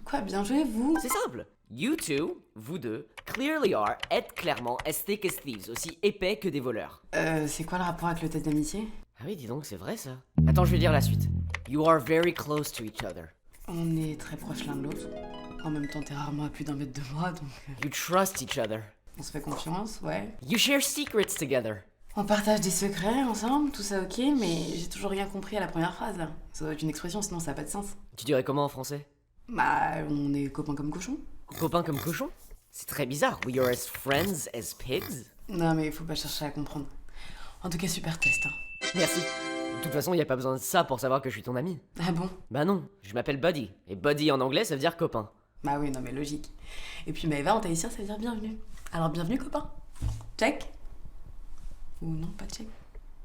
Quoi, bien joué, vous?
C'est simple. You two, vous deux, clearly are, êtes clairement as thick as thieves, aussi épais que des voleurs.
C'est quoi le rapport avec le test d'amitié?
Ah oui, dis donc, c'est vrai ça. Attends, je vais dire la suite. You are very close to each other.
On est très proches l'un de l'autre. En même temps, t'es rarement à plus d'1 mètre de moi, donc
You trust each other.
on se fait confiance, ouais.
You share secrets together.
On partage des secrets ensemble, tout ça ok, mais j'ai toujours rien compris à la première phrase là. Ça doit être une expression, sinon ça a pas de sens.
Tu dirais comment en français?
Bah, on est copains comme cochons.
Copain comme cochon? C'est très bizarre. We are as friends as pigs.
Non, mais faut pas chercher à comprendre. En tout cas, super test. Hein.
Merci. De toute façon, y a pas besoin de ça pour savoir que je suis ton ami.
Ah bon?
Bah non, je m'appelle Buddy. Et Buddy en anglais, ça veut dire copain.
Bah oui, non, mais logique. Et puis Maëva en tahitien, ça veut dire bienvenue. Alors bienvenue, copain. Check? Ou non, pas check?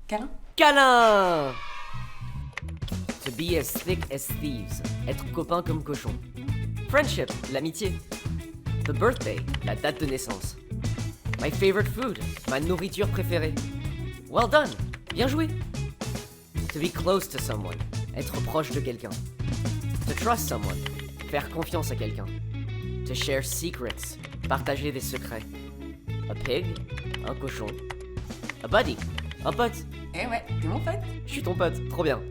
Câlin?
Câlin! To be as thick as thieves. Être copain comme cochon. Friendship, l'amitié. The birthday, la date de naissance. My favorite food, ma nourriture préférée. Well done, bien joué. To be close to someone, être proche de quelqu'un. To trust someone, faire confiance à quelqu'un. To share secrets, partager des secrets. A pig, un cochon. A buddy, un pote.
Eh ouais, t'es mon pote.
Je suis ton pote, trop bien.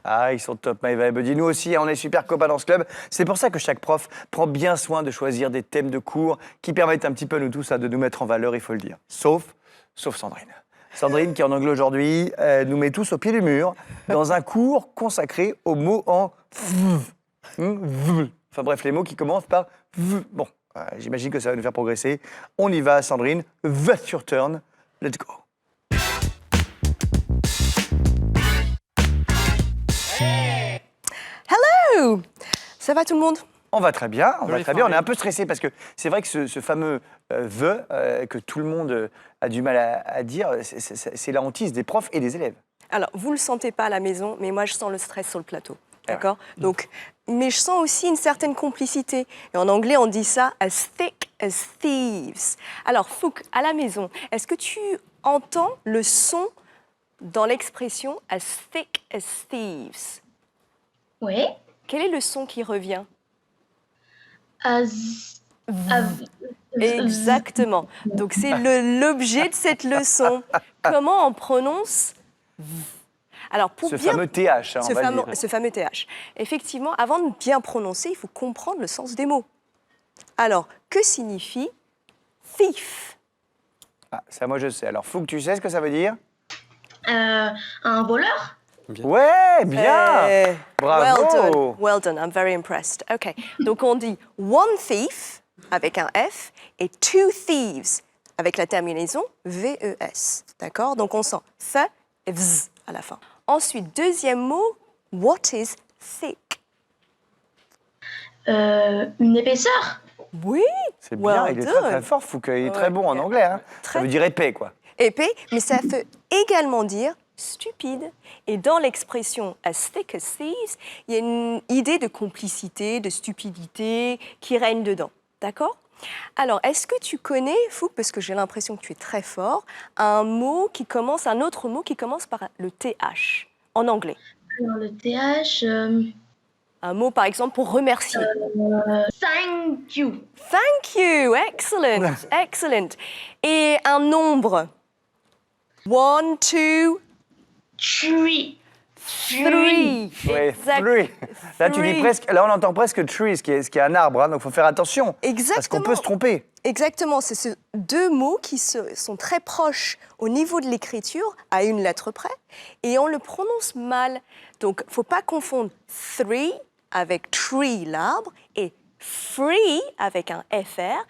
Ah, ils sont top, Maëva et Buddy. Nous aussi, on est super copains dans ce club. C'est pour ça que chaque prof prend bien soin de choisir des thèmes de cours qui permettent un petit peu, nous tous, de nous mettre en valeur, il faut le dire. Sauf Sandrine. Sandrine, qui en anglais aujourd'hui, nous met tous au pied du mur dans un cours consacré aux mots en... Enfin bref, les mots qui commencent par... Bon, J'imagine que ça va nous faire progresser. On y va, Sandrine. That's your turn. Let's go.
Hello! Ça va tout le monde?
On va très bien, on va
Joli
très bien. On est
Sandrine.
un peu stressé parce que c'est vrai que ce fameux the que tout le monde a du mal à dire, c'est la hantise des profs et des élèves.
Alors, vous ne le sentez pas à la maison, mais moi, je sens le stress sur le plateau.
Ah ouais.
D'accord? Donc, mais je sens aussi une certaine complicité. Et en anglais, on dit ça as thick as thieves. Alors, Fouk, à la maison, est-ce que tu entends le son dans l'expression as thick as thieves?
Oui.
Quel est le son qui revient? Exactement. Donc, c'est l'objet de cette leçon. Comment on prononce v? Alors, pour
Ce
bien
fameux TH, hein, on va le dire.
ce fameux TH. Effectivement, avant de bien prononcer, il faut comprendre le sens des mots. Alors, que signifie thief?
Ah, ça, moi, je sais. Alors, Fouque, tu sais ce que ça veut dire?
Un voleur?
Ouais, bien. Bravo.
Well done, I'm very impressed. OK, donc on dit one thief avec un F et two thieves avec la terminaison VES. D'accord? Donc on sent th et vz à la fin. Ensuite, deuxième mot, what is thick?
Une épaisseur?
Oui,
C'est bien,
well
il est
done.
très très fort, Fouque. Il est très bon en anglais. Hein.
Très-
Ça veut dire épais, quoi.
Épais, mais ça peut également dire stupide. Et dans l'expression as thick as thieves, il y a une idée de complicité, de stupidité qui règne dedans. D'accord? Alors, est-ce que tu connais, Fouk, parce que j'ai l'impression que tu es très fort, un autre mot qui commence par le TH en anglais?
Alors, le TH.
Un mot, par exemple, pour remercier.
Thank you.
Thank you, excellent, excellent. Et un nombre? 1, 2,
Tree.
3.
Oui, tree. Là, tu dis
Three.
presque. Là, on entend presque tree, ce qui est un arbre. Hein, donc, il faut faire attention. Parce qu'on
Exactement.
peut se tromper.
Exactement, c'est ces deux mots qui sont très proches au niveau de l'écriture, à une lettre près, et on le prononce mal. Donc, il ne faut pas confondre three avec tree, l'arbre, et free avec un FR,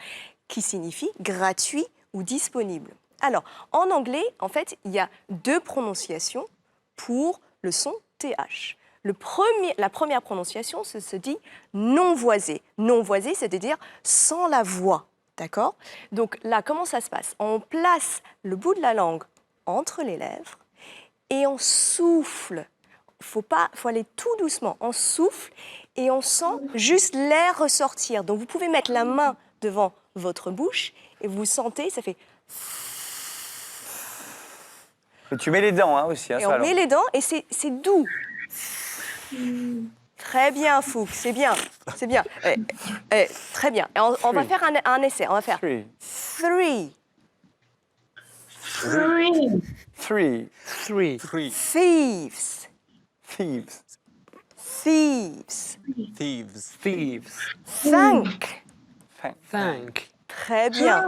qui signifie gratuit ou disponible. Alors, en anglais, en fait, il y a deux prononciations pour le son TH. La première prononciation, ça se dit non-voisé. Non-voisé, c'est-à-dire sans la voix. D'accord? Donc là, comment ça se passe? On place le bout de la langue entre les lèvres et on souffle. Faut aller tout doucement. On souffle et on sent juste l'air ressortir. Donc vous pouvez mettre la main devant votre bouche et vous sentez, ça fait...
Et tu mets les dents hein, aussi. Hein,
Et
ça,
on
alors.
met les dents et c'est doux. Très bien, Fouk, c'est bien. C'est bien. Très bien. Et on va faire un essai. On va faire
Three.
three,
Tree.
Three.
Three.
thieves,
Thieves.
thieves,
Thieves.
Thieves.
thank.
Thank.
Très bien.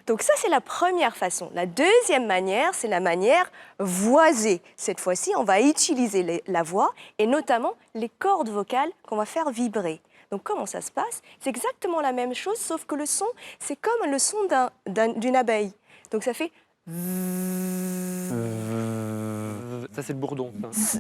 Donc ça, c'est la première façon. La deuxième manière, c'est la manière voisée. Cette fois-ci, on va utiliser la voix et notamment les cordes vocales qu'on va faire vibrer. Donc comment ça se passe? C'est exactement la même chose, sauf que le son, c'est comme le son d'une abeille. Donc ça fait...
Ça, c'est le bourdon. ça.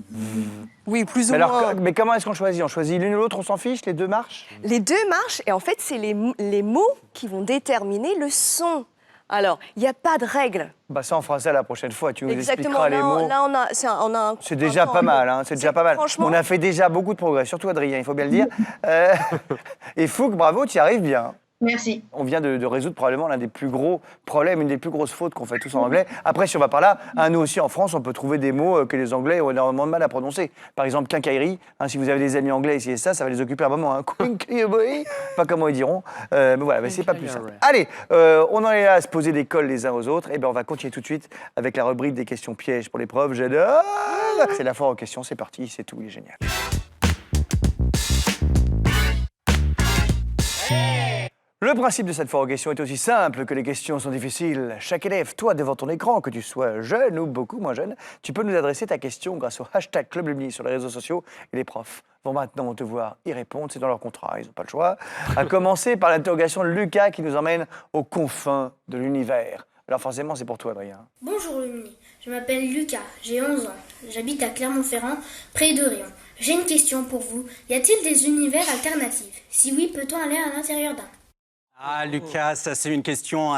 Oui, plus ou
Mais,
moins.
alors, mais comment est-ce qu'on choisit? On choisit l'une ou l'autre, on s'en fiche? Les deux marchent?
Les deux marchent et en fait, c'est les mots qui vont déterminer le son. Alors, il n'y a pas de règle.
Bah ça, on fera ça la prochaine fois. Tu nous
Exactement.
expliqueras les mots.
Là, on a
C'est déjà pas mal, hein, c'est déjà pas mal.
Franchement,
On a fait déjà beaucoup de progrès, surtout Adrien, il faut bien le dire. Et Fouque, bravo, tu y arrives bien.
Merci.
On vient de résoudre probablement l'un des plus gros problèmes, une des plus grosses fautes qu'on fait tous en anglais. Après, si on va par là, nous aussi en France, on peut trouver des mots que les Anglais ont énormément de mal à prononcer. Par exemple, quincaillerie. Hein, si vous avez des amis anglais ici et ça va les occuper un moment. Hein. Quincaillerie, pas comment ils diront. Mais voilà, mais c'est pas plus simple. Allez, on en est là à se poser des cols les uns aux autres. Et ben, on va continuer tout de suite avec la rubrique des questions pièges pour les profs. J'adore. C'est la foire aux questions, c'est parti, c'est tout, il est génial. Le principe de cette foire aux questions est aussi simple que les questions sont difficiles. Chaque élève, toi devant ton écran, que tu sois jeune ou beaucoup moins jeune, tu peux nous adresser ta question grâce au hashtag Club Lumni sur les réseaux sociaux et les profs vont maintenant devoir y répondre. C'est dans leur contrat, ils n'ont pas le choix. À commencer par l'interrogation de Lucas qui nous emmène aux confins de l'univers. Alors forcément, c'est pour toi, Adrien.
Bonjour Lumini, je m'appelle Lucas, j'ai 11 ans. J'habite à Clermont-Ferrand, près de Rion. J'ai une question pour vous. Y a-t-il des univers alternatifs? Si oui, peut-on aller à l'intérieur d'un?
Ah, Lucas, ça c'est une question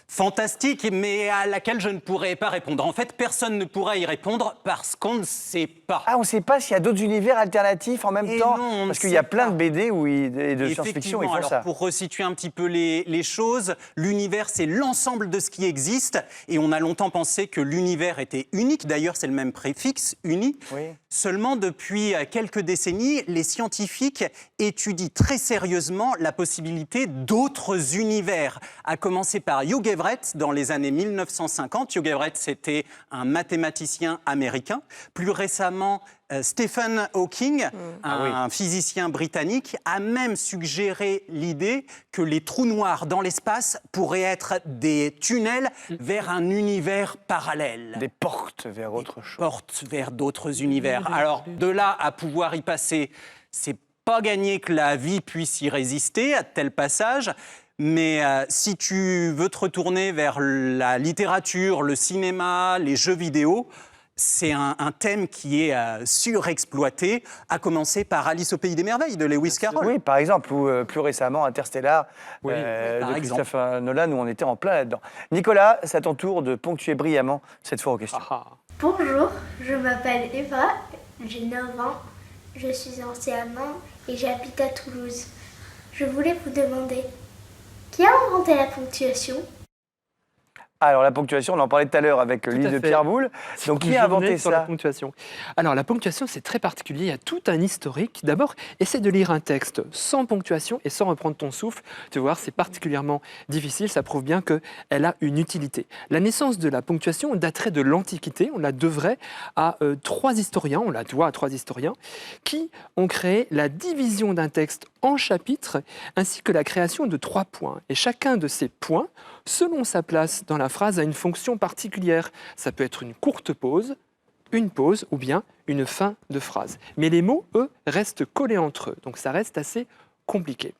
fantastique, mais à laquelle je ne pourrais pas répondre. En fait, personne ne pourra y répondre parce qu'on ne sait pas.
Ah, on ne sait pas s'il y a d'autres univers alternatifs en même
Et
temps
non, on ne
parce qu'il y a
sait
plein
pas.
de BD et de science-fiction, ils font
alors
ça.
pour resituer un petit peu les choses, l'univers, c'est l'ensemble de ce qui existe. Et on a longtemps pensé que l'univers était unique. D'ailleurs, c'est le même préfixe, uni.
Oui.
Seulement, depuis quelques décennies, les scientifiques étudient très sérieusement la possibilité d'autres univers. À commencer par Hugh Everett dans les années 1950. Hugh Everett, c'était un mathématicien américain. Plus récemment, Stephen Hawking, un physicien britannique, a même suggéré l'idée que les trous noirs dans l'espace pourraient être des tunnels vers un univers parallèle.
Des portes vers autre chose.
Portes vers d'autres univers. Alors, de là à pouvoir y passer, c'est pas gagné que la vie puisse y résister à de tels passages. Mais si tu veux te retourner vers la littérature, le cinéma, les jeux vidéo, c'est un thème qui est surexploité, à commencer par Alice au Pays des Merveilles de Lewis Carroll.
Oui, par exemple, ou plus récemment Interstellar
par
de
exemple.
Christopher Nolan, où on était en plein là-dedans. Nicolas, c'est à ton tour de ponctuer brillamment cette fois aux questions.
Bonjour, je m'appelle Eva, j'ai 9 ans, je suis enseignante et j'habite à Toulouse. Je voulais vous demander, qui a inventé la ponctuation?
Alors, la ponctuation, on en parlait tout à l'heure avec l'île de
fait.
Pierre Boulle. Donc, qui a inventé
sur la
ça?
ponctuation. Alors, la ponctuation, c'est très particulier. Il y a tout un historique. D'abord, essaie de lire un texte sans ponctuation et sans reprendre ton souffle. Tu vas voir, c'est particulièrement difficile. Ça prouve bien qu'elle a une utilité. La naissance de la ponctuation daterait de l'Antiquité. On la devrait à trois historiens, qui ont créé la division d'un texte en chapitres, ainsi que la création de 3 points. Et chacun de ces points, selon sa place dans la phrase, a une fonction particulière. Ça peut être une courte pause, une pause ou bien une fin de phrase. Mais les mots, eux, restent collés entre eux. Donc ça reste assez compliqué.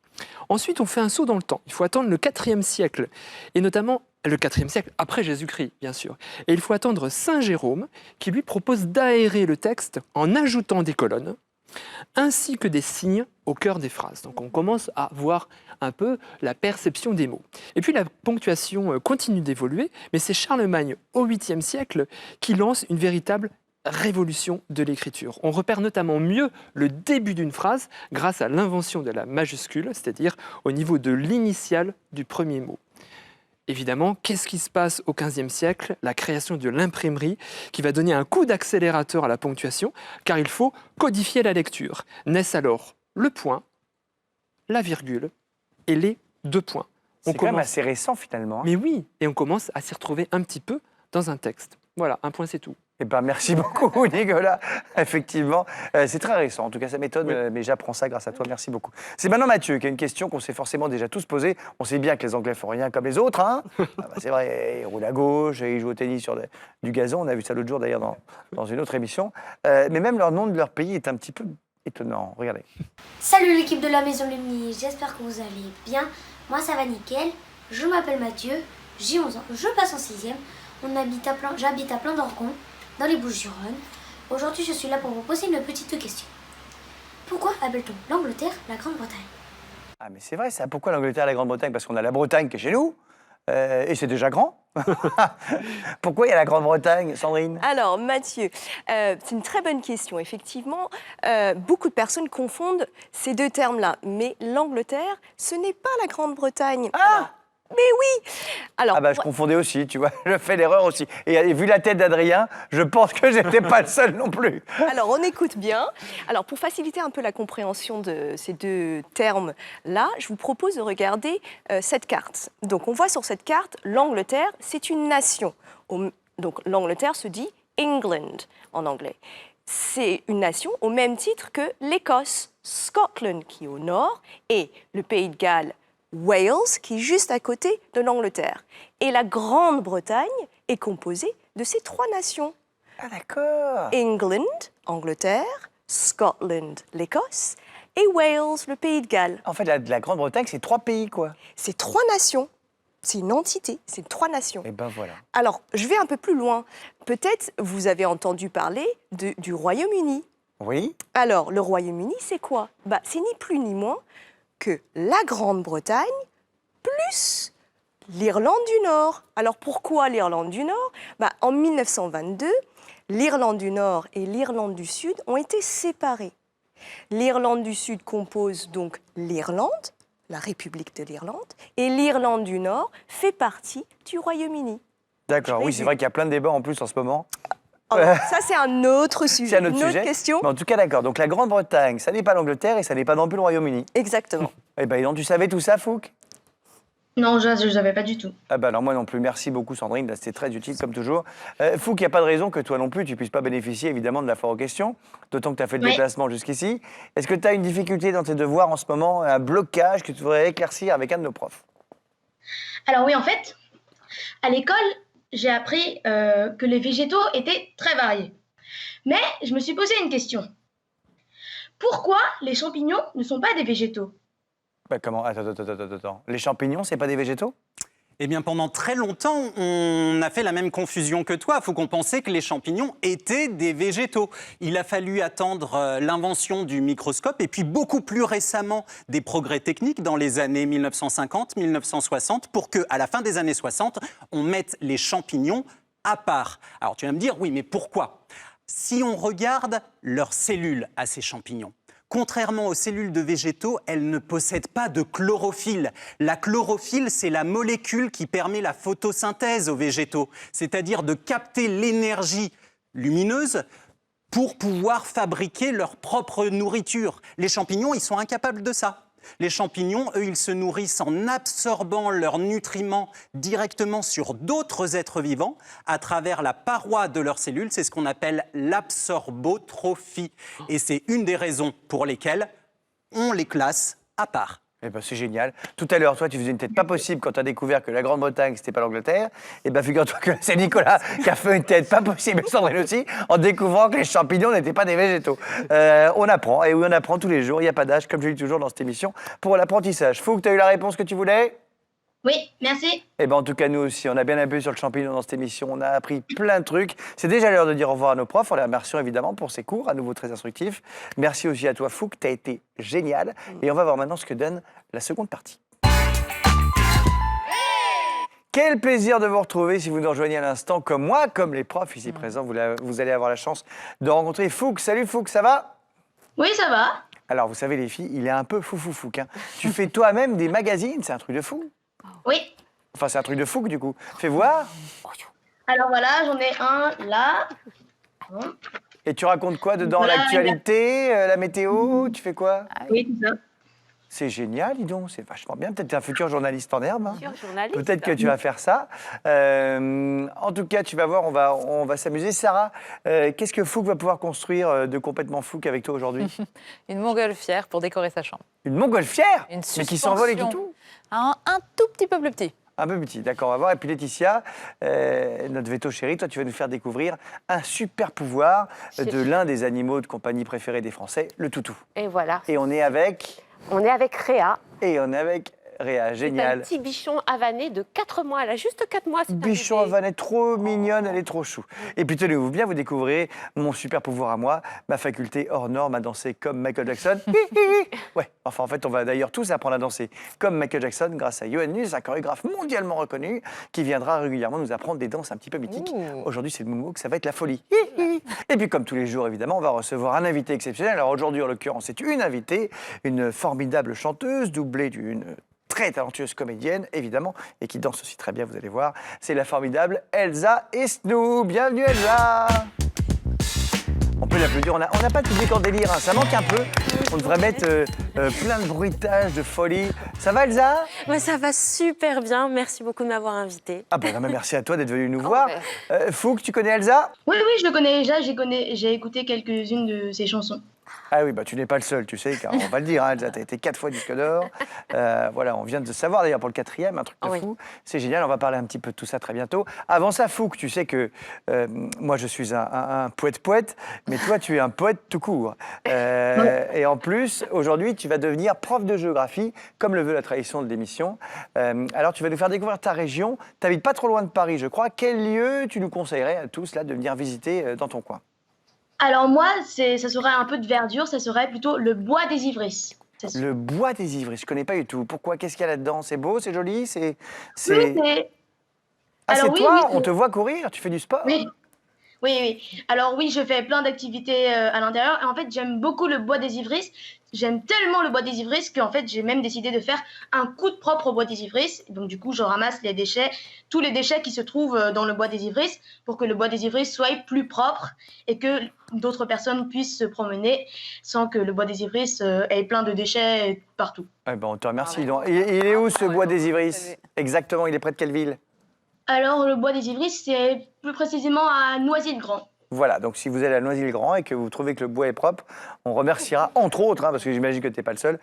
Ensuite, on fait un saut dans le temps. Il faut attendre le IVe siècle, et notamment le IVe siècle après Jésus-Christ, bien sûr. Et il faut attendre Saint Jérôme, qui lui propose d'aérer le texte en ajoutant des colonnes, ainsi que des signes au cœur des phrases. Donc on commence à voir un peu la perception des mots. Et puis la ponctuation continue d'évoluer, mais c'est Charlemagne au 8e siècle qui lance une véritable révolution de l'écriture. On repère notamment mieux le début d'une phrase grâce à l'invention de la majuscule, c'est-à-dire au niveau de l'initiale du premier mot. Évidemment, qu'est-ce qui se passe au XVe siècle? La création de l'imprimerie qui va donner un coup d'accélérateur à la ponctuation, car il faut codifier la lecture. Naissent alors le point, la virgule et les 2 points.
C'est quand même assez récent finalement.
Mais oui, et on commence à s'y retrouver un petit peu dans un texte. Voilà, un point c'est tout.
Eh ben, merci beaucoup, Nicolas. Effectivement, c'est très récent. En tout cas, ça m'étonne, mais j'apprends ça grâce à toi. Merci beaucoup. C'est maintenant Mathieu qui a une question qu'on s'est forcément déjà tous posée. On sait bien que les Anglais font rien comme les autres. Hein. C'est vrai, ils roulent à gauche, ils jouent au tennis sur du gazon. On a vu ça l'autre jour d'ailleurs dans une autre émission. Mais même leur nom de leur pays est un petit peu étonnant. Regardez.
Salut l'équipe de la Maison Lumini, j'espère que vous allez bien. Moi ça va nickel, je m'appelle Mathieu, j'ai 11 ans, je passe en 6e. J'habite à plein d'Orgon, dans les Bouches-du-Rhône. Aujourd'hui, je suis là pour vous poser une petite question. Pourquoi appelle-t-on l'Angleterre la Grande-Bretagne?
Ah, mais c'est vrai ça. Pourquoi l'Angleterre, la Grande-Bretagne? Parce qu'on a la Bretagne qui est chez nous, et c'est déjà grand. Pourquoi il y a la Grande-Bretagne, Sandrine?
Alors, Mathieu, c'est une très bonne question. Effectivement, beaucoup de personnes confondent ces deux termes-là. Mais l'Angleterre, ce n'est pas la Grande-Bretagne.
Ah!
Mais oui! Alors,
Ah bah je confondais aussi, tu vois, je fais l'erreur aussi. Et vu la tête d'Adrien, je pense que j'étais pas le seul non plus.
Alors, on écoute bien. Alors, pour faciliter un peu la compréhension de ces deux termes-là, je vous propose de regarder cette carte. Donc, on voit sur cette carte, l'Angleterre, c'est une nation. Donc, l'Angleterre se dit England en anglais. C'est une nation au même titre que l'Écosse, Scotland, qui est au nord, et le Pays de Galles, Wales, qui est juste à côté de l'Angleterre. Et la Grande-Bretagne est composée de ces 3 nations.
Ah d'accord.
England, Angleterre, Scotland, l'Écosse, et Wales, le Pays de Galles.
En fait, la Grande-Bretagne, c'est 3 pays, quoi.
C'est 3 nations. C'est une entité, c'est 3 nations.
Et ben voilà.
Alors, je vais un peu plus loin. Peut-être vous avez entendu parler du Royaume-Uni.
Oui.
Alors, le Royaume-Uni, c'est quoi? C'est ni plus ni moins que la Grande-Bretagne plus l'Irlande du Nord. Alors, pourquoi l'Irlande du Nord? En 1922, l'Irlande du Nord et l'Irlande du Sud ont été séparées. L'Irlande du Sud compose donc l'Irlande, la République de l'Irlande, et l'Irlande du Nord fait partie du Royaume-Uni.
D'accord, oui, c'est vrai qu'il y a plein de débats en plus en ce moment.
Alors, ça, c'est un autre sujet,
C'est un autre
une autre
sujet.
question.
Mais en tout cas, d'accord. Donc la Grande-Bretagne, ça n'est pas l'Angleterre et ça n'est pas non plus le Royaume-Uni.
Exactement.
Eh ben, tu savais tout ça, Fouque?
Non, je ne savais pas du tout.
Ah ben alors moi non plus. Merci beaucoup, Sandrine. C'était très utile, comme toujours. Fouque, il n'y a pas de raison que toi non plus, tu ne puisses pas bénéficier, évidemment, de la foire aux questions, d'autant que tu as fait le
Oui.
déplacement jusqu'ici. Est-ce que tu as une difficulté dans tes devoirs en ce moment, un blocage que tu voudrais éclaircir avec un de nos profs?
Alors oui, en fait, à l'école, j'ai appris que les végétaux étaient très variés. Mais je me suis posé une question. Pourquoi les champignons ne sont pas des végétaux?
Bah, comment? Attends. Les champignons, c'est pas des végétaux?
Eh bien, pendant très longtemps, on a fait la même confusion que toi. Il faut qu'on pensait que les champignons étaient des végétaux. Il a fallu attendre l'invention du microscope et puis beaucoup plus récemment des progrès techniques dans les années 1950-1960 pour qu'à la fin des années 60, on mette les champignons à part. Alors, tu vas me dire, oui, mais pourquoi? Si on regarde leurs cellules à ces champignons, contrairement aux cellules de végétaux, elles ne possèdent pas de chlorophylle. La chlorophylle, c'est la molécule qui permet la photosynthèse aux végétaux, c'est-à-dire de capter l'énergie lumineuse pour pouvoir fabriquer leur propre nourriture. Les champignons, ils sont incapables de ça. Les champignons, eux, ils se nourrissent en absorbant leurs nutriments directement sur d'autres êtres vivants à travers la paroi de leurs cellules. C'est ce qu'on appelle l'absorbotrophie. Et c'est une des raisons pour lesquelles on les classe à part.
Eh ben, c'est génial. Tout à l'heure, toi, tu faisais une tête pas possible quand tu as découvert que la Grande-Bretagne, c'était pas l'Angleterre. Eh ben, figure-toi que c'est Nicolas qui a fait une tête pas possible, et Sandrine aussi, en découvrant que les champignons n'étaient pas des végétaux. On apprend, et oui, on apprend tous les jours. Il n'y a pas d'âge, comme je dis toujours dans cette émission, pour l'apprentissage. Fouque, tu as eu la réponse que tu voulais?
Oui, merci.
Eh ben, en tout cas, nous aussi, on a bien appuyé sur le champignon dans cette émission. On a appris plein de trucs. C'est déjà l'heure de dire au revoir à nos profs. On les remercie évidemment pour ces cours, à nouveau très instructifs. Merci aussi à toi, Fouque. Tu as été génial. Et on va voir maintenant ce que donne la seconde partie. Quel plaisir de vous retrouver si vous nous rejoignez à l'instant, comme moi, comme les profs ici présents. Vous allez avoir la chance de rencontrer Fouque. Salut Fouque, ça va?
Oui, ça va.
Alors, vous savez, les filles, il est un peu Fouque. Hein. Tu fais toi-même des magazines, c'est un truc de fou.
Oui.
Enfin, c'est un truc de fou, du coup. Fais voir.
Alors voilà, j'en ai un là.
Et tu racontes quoi dedans?
Voilà,
L'actualité, la météo, tu fais quoi?
Oui, tout ça.
C'est génial, dis donc, c'est vachement bien. Peut-être tu es un futur journaliste en herbe. Hein.
Journaliste.
Peut-être que tu vas faire ça. En tout cas, tu vas voir, on va s'amuser. Sarah, qu'est-ce que Fouque va pouvoir construire de complètement Fouque avec toi aujourd'hui?
Une montgolfière pour décorer sa chambre.
Une montgolfière?
Une
Mais qui s'envole et qui
suspension.
tout?
Un tout petit peu plus petit.
Un peu petit, d'accord, on va voir. Et puis Laetitia, notre veto chérie, toi tu vas nous faire découvrir un super pouvoir de l'un des animaux de compagnie préférés des Français, le toutou.
Et voilà.
Et on est avec
Réa.
Et on est avec Réa,
C'est
génial.
un petit bichon havané de 4 mois. Elle a juste 4 mois.
Bichon havané, trop mignonne, elle est trop chou. Et puis tenez-vous bien, vous découvrez mon super pouvoir à moi, ma faculté hors norme à danser comme Michael Jackson. Ouais, enfin en fait on va d'ailleurs tous apprendre à danser comme Michael Jackson grâce à Johan Nuss, un chorégraphe mondialement reconnu qui viendra régulièrement nous apprendre des danses un petit peu mythiques. Aujourd'hui c'est le moonwalk, ça va être la folie. Et puis comme tous les jours évidemment, on va recevoir un invité exceptionnel. Alors aujourd'hui en l'occurrence c'est une invitée, une formidable chanteuse doublée d'une très talentueuse comédienne, évidemment, et qui danse aussi très bien, vous allez voir. C'est la formidable Elsa Esnou. Bienvenue Elsa. On peut l'applaudir, on n'a pas de public en délire, hein. Ça manque un peu. On devrait mettre plein de bruitages, de folie. Ça va Elsa?
Ça va super bien, merci beaucoup de m'avoir invitée.
Ah ben non, mais merci à toi d'être venu nous voir. Fouque, tu connais Elsa?
Oui, je le connais déjà. J'ai écouté quelques-unes de ses chansons.
Ah oui, bah tu n'es pas le seul, tu sais, car on va le dire, hein, Elsa, tu as été 4 fois disque d'or. Voilà, on vient de savoir d'ailleurs pour le 4e, un truc de fou. C'est génial, on va parler un petit peu de tout ça très bientôt. Avant ça, Fouque, tu sais que moi je suis un poète-poète, mais toi tu es un poète tout court. Et en plus, aujourd'hui, tu vas devenir prof de géographie, comme le veut la tradition de l'émission. Alors tu vas nous faire découvrir ta région. Tu n'habites pas trop loin de Paris, je crois. Quel lieu tu nous conseillerais à tous là, de venir visiter dans ton coin?
Alors moi, ça serait un peu de verdure, ça serait plutôt le bois des Ivrisses.
Le bois des Ivrisses, je ne connais pas du tout. Pourquoi? Qu'est-ce qu'il y a là-dedans? C'est beau, c'est joli,
Oui, c'est...
Ah,
Alors
c'est
oui,
toi?
oui,
On te voit courir? Tu fais du sport?
Oui. Oui. Alors oui, je fais plein d'activités à l'intérieur. Et en fait, j'aime beaucoup le bois des Ivrisses. J'aime tellement le bois des Ivrisses qu'en fait, j'ai même décidé de faire un coup de propre au bois des Ivrisses. Donc du coup, je ramasse les déchets, tous les déchets qui se trouvent dans le bois des Ivrisses pour que le bois des Ivrisses soit plus propre et que d'autres personnes puissent se promener sans que le bois des Ivrisses ait plein de déchets partout.
Eh ben, on te remercie. Donc, il est où ce bois des Ivrisses? Exactement, il est près de quelle ville?
Alors, le bois des Ivrisses, c'est plus précisément à Noisy-le-Grand.
Voilà, donc si vous allez à Noisy-le-Grand et que vous trouvez que le bois est propre, on remerciera, entre autres, hein, parce que j'imagine que tu n'es pas le seul,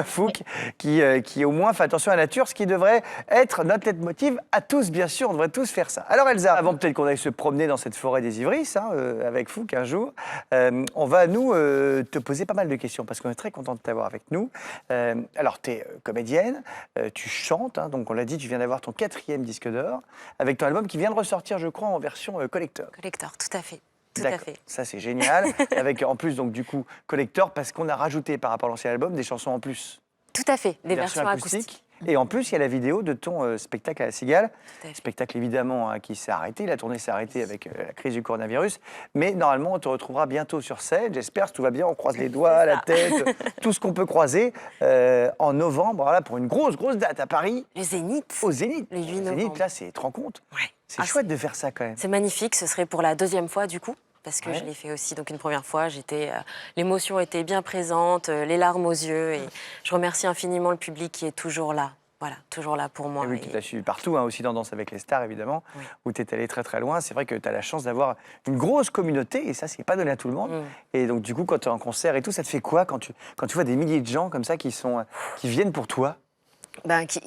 Fouque, qui au moins fait attention à la nature, ce qui devrait être notre leitmotiv à tous, bien sûr, on devrait tous faire ça. Alors Elsa, avant peut-être qu'on aille se promener dans cette forêt des Ivrisses, hein, avec Fouque un jour, on va nous te poser pas mal de questions, parce qu'on est très content de t'avoir avec nous. Alors, tu es comédienne, tu chantes, hein, donc on l'a dit, tu viens d'avoir ton 4e disque d'or, avec ton album qui vient de ressortir, je crois, en version collector.
Collector, tout à fait. Tout à
D'accord,
fait.
ça c'est génial. Avec en plus, donc du coup, collector, parce qu'on a rajouté par rapport à l'ancien album des chansons en plus.
Tout à fait, des versions acoustiques.
Et en plus, il y a la vidéo de ton spectacle à la Cigale. Spectacle évidemment hein, qui s'est arrêté. La tournée s'est arrêtée avec la crise du coronavirus. Mais normalement, on te retrouvera bientôt sur scène. J'espère, si tout va bien, on croise les doigts, la tête, tout ce qu'on peut croiser en novembre, voilà, pour une grosse date à Paris.
Le Zénith.
Au Zénith.
Le 8 novembre.
Zénith, là, tu te rends compte?
Ouais.
C'est chouette de faire ça quand même.
C'est magnifique. Ce serait pour la 2e fois du coup. Parce que je l'ai fait aussi, donc une première fois, l'émotion était bien présente, les larmes aux yeux, et je remercie infiniment le public qui est toujours là. Voilà, toujours là pour moi.
Et oui, qui t'a suivi partout, hein, aussi dans Danse avec les stars, évidemment, où tu es allé très loin. C'est vrai que tu as la chance d'avoir une grosse communauté, et ça, c'est pas donné à tout le monde. Et donc, du coup, quand tu es en concert et tout, ça te fait quoi quand tu vois des milliers de gens comme ça qui viennent pour toi?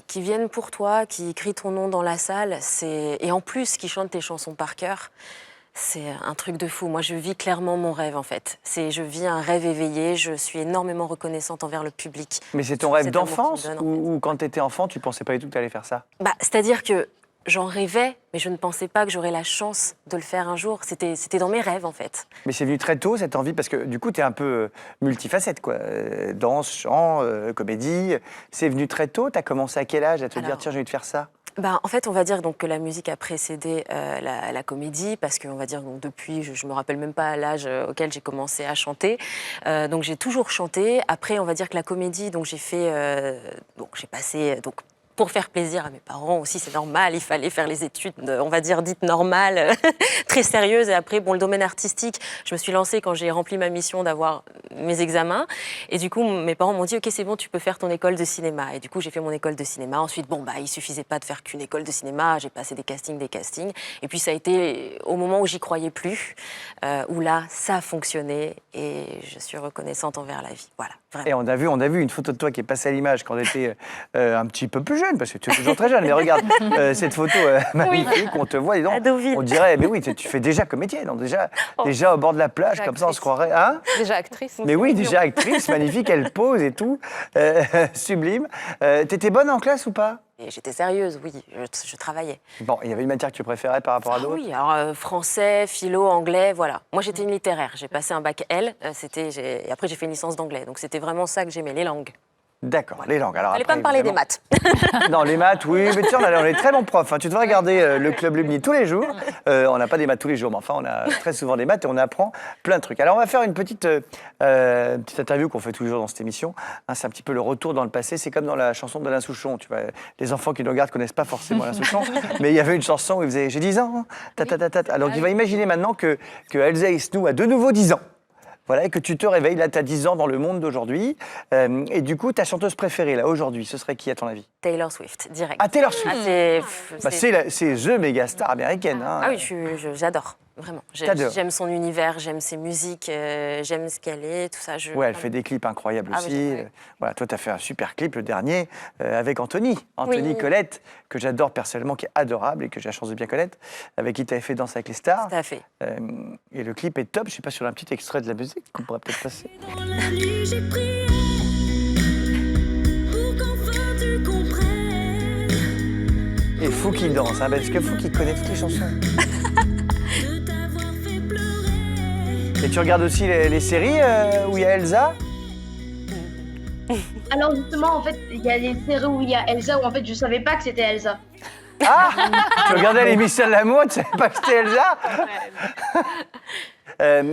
Qui viennent pour toi, qui crient ton nom dans la salle, et en plus, qui chantent tes chansons par cœur. C'est un truc de fou. Moi, je vis clairement mon rêve, en fait. Je vis un rêve éveillé. Je suis énormément reconnaissante envers le public.
Mais c'est ton rêve d'enfance ou quand tu étais enfant, tu pensais pas du tout que tu allais faire ça?
C'est-à-dire que j'en rêvais, mais je ne pensais pas que j'aurais la chance de le faire un jour. C'était dans mes rêves, en fait.
Mais c'est venu très tôt, cette envie, parce que du coup, tu es un peu multifacette, quoi. Danse, chant, comédie. C'est venu très tôt. Tu as commencé à quel âge à te dire, tiens, j'ai envie de faire ça?
En fait, on va dire donc que la musique a précédé la comédie, parce qu'on va dire donc depuis, je ne me rappelle même pas l'âge auquel j'ai commencé à chanter. Donc j'ai toujours chanté. Après, on va dire que la comédie, donc j'ai passé pour faire plaisir à mes parents aussi, c'est normal. Il fallait faire les études, on va dire dites normales, très sérieuses. Et après, le domaine artistique, je me suis lancée quand j'ai rempli ma mission d'avoir mes examens. Et du coup, mes parents m'ont dit, ok, c'est bon, tu peux faire ton école de cinéma. Et du coup, j'ai fait mon école de cinéma. Ensuite, il suffisait pas de faire qu'une école de cinéma. J'ai passé des castings. Et puis, ça a été au moment où j'y croyais plus, où là, ça a fonctionné. Et je suis reconnaissante envers la vie. Voilà, vraiment.
Et on a vu une photo de toi qui est passée à l'image quand on était un petit peu plus jeune, parce que tu es toujours très jeune. Mais regarde, cette photo magnifique, on te voit, et donc, on dirait, mais oui, tu fais déjà comédienne, donc déjà au bord de la plage, comme ça, on se croirait. Hein?
Déjà actrice.
Mais oui, déjà actrice, magnifique, elle pose et tout, sublime. T'étais bonne en classe ou pas?
Et j'étais sérieuse, oui, je travaillais.
Bon, il y avait une matière que tu préférais par rapport à d'autres?
Oui, alors français, philo, anglais, voilà. Moi, j'étais une littéraire. J'ai passé un bac L, et après, j'ai fait une licence d'anglais. Donc, c'était vraiment ça que j'aimais, les langues.
D'accord, les langues. Alors,
fallait pas me parler des maths.
Non, les maths, oui, mais tu sais, on est très bons profs. Hein. Tu devrais regarder le Club Lumni tous les jours. On n'a pas des maths tous les jours, mais enfin, on a très souvent des maths et on apprend plein de trucs. Alors, on va faire une petite interview qu'on fait tous les jours dans cette émission. Hein, c'est un petit peu le retour dans le passé. C'est comme dans la chanson d'Alain Souchon. Tu vois, les enfants qui nous regardent ne connaissent pas forcément Alain Souchon, mais il y avait une chanson où il faisait « J'ai 10 ans, Alors, tu vas imaginer maintenant que Elsa Isnou a de nouveau 10 ans. Voilà, et que tu te réveilles, là, tu as 10 ans dans le monde d'aujourd'hui. Et du coup, ta chanteuse préférée, là, aujourd'hui, ce serait qui, à ton avis?
Taylor Swift, direct.
Ah, Taylor Swift.
C'est
c'est the méga star américaine. Hein.
Ah oui, j'adore. Vraiment.
T'adores.
J'aime son univers, j'aime ses musiques, j'aime ce qu'elle est, tout ça.
Ouais, elle fait des clips incroyables
Ah,
aussi.
oui.
Voilà, toi, tu as fait un super clip, le dernier, avec Anthony. Anthony Colette, que j'adore personnellement, qui est adorable et que j'ai la chance de bien connaître, avec qui tu avais fait Danse avec les stars.
Tout à fait.
Et le clip est top. Je sais pas, sur un petit extrait de la musique qu'on pourrait peut-être passer.
Dans la nuit, j'ai prié pour qu'enfin tu comprennes.
Et Fou qui danse, hein, parce que Fou qui connaît toutes les chansons.
De t'avoir fait pleurer.
Et tu regardes aussi les séries où il y a Elsa?
Alors justement, en fait, il y a des séries où il y a Elsa, où en fait, je savais pas que c'était Elsa.
Ah, tu regardais l'émission de l'amour, tu savais pas que c'était Elsa?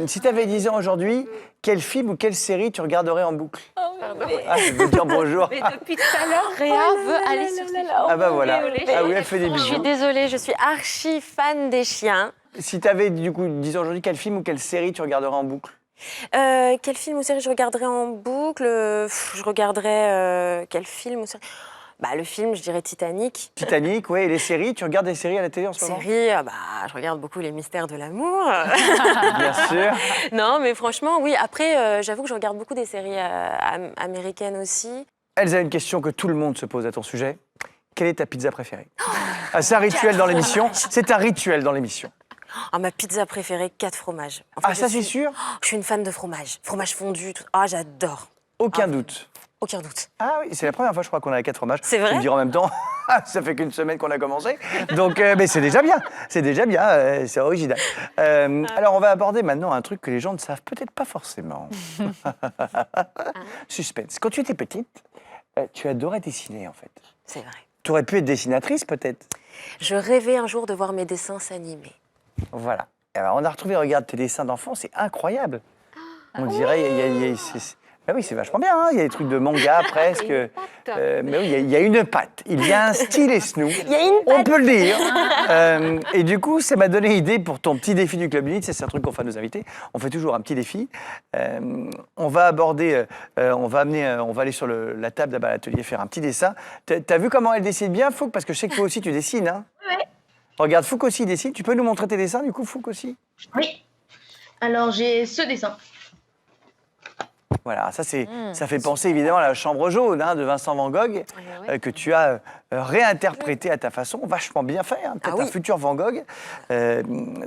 Si tu avais 10 ans aujourd'hui, quel film ou quelle série tu regarderais en boucle? Ah, je veux dire bonjour.
Mais depuis tout à l'heure, Réa veut aller sur ses
Ah bah voilà. Ah oui, elle fait des
Je suis
bisous.
désolée, je suis archi fan des chiens.
Si tu avais du coup 10 ans aujourd'hui, quel film ou quelle série tu regarderais en boucle?
Quel film ou série je regarderais en boucle? Je regarderais quel film ou série? Bah, le film, je dirais Titanic.
Titanic, ouais. Et les séries, tu regardes des séries à la télé en ce moment?
Série, je regarde beaucoup Les Mystères de l'amour.
Bien sûr.
Non, mais franchement, oui. Après, j'avoue que je regarde beaucoup des séries américaines aussi.
Elsa, une question que tout le monde se pose à ton sujet. Quelle est ta pizza préférée? Ah, c'est un rituel dans l'émission. C'est un rituel dans l'émission.
Ah, ma pizza préférée, 4 fromages. En fait,
Ah, ça c'est sûr?
Je suis une fan de fromage. Fromage fondu, tout. Ah, j'adore.
Aucun doute.
Aucun doute.
Ah oui, c'est la première fois, je crois, qu'on a 4 fromages.
C'est vrai?
Tu me diras en même temps, ça fait qu'une semaine qu'on a commencé. Donc, mais c'est déjà bien. C'est déjà bien. C'est original. Alors, on va aborder maintenant un truc que les gens ne savent peut-être pas forcément. Suspense. Quand tu étais petite, tu adorais dessiner, en fait.
C'est vrai.
Tu aurais pu être dessinatrice, peut-être.
Je rêvais un jour de voir mes dessins s'animer.
Voilà. Alors, on a retrouvé, regarde, tes dessins d'enfants, c'est incroyable. On dirait, ah oui, c'est vachement bien, hein. Il y a des trucs de manga presque. Mais oui, il y a une patte. Il y a un style Esnou.
Il y a une patte.
On peut le dire. Et du coup, ça m'a donné idée pour ton petit défi du Club Minute. C'est un truc qu'on fait à nos invités. On fait toujours un petit défi. On va aborder, on va aller sur la table là-bas à l'atelier faire un petit dessin. T'as vu comment elle dessine bien, Fouque? Parce que je sais que toi aussi tu dessines, hein.
Ouais.
Regarde, Fouque aussi dessine. Tu peux nous montrer tes dessins, du coup, Fouque aussi?
Oui. Alors j'ai ce dessin.
Voilà, ça fait penser évidemment à la Chambre jaune, hein, de Vincent Van Gogh, que tu as réinterprété à ta façon, vachement bien fait, hein, peut-être un futur Van Gogh,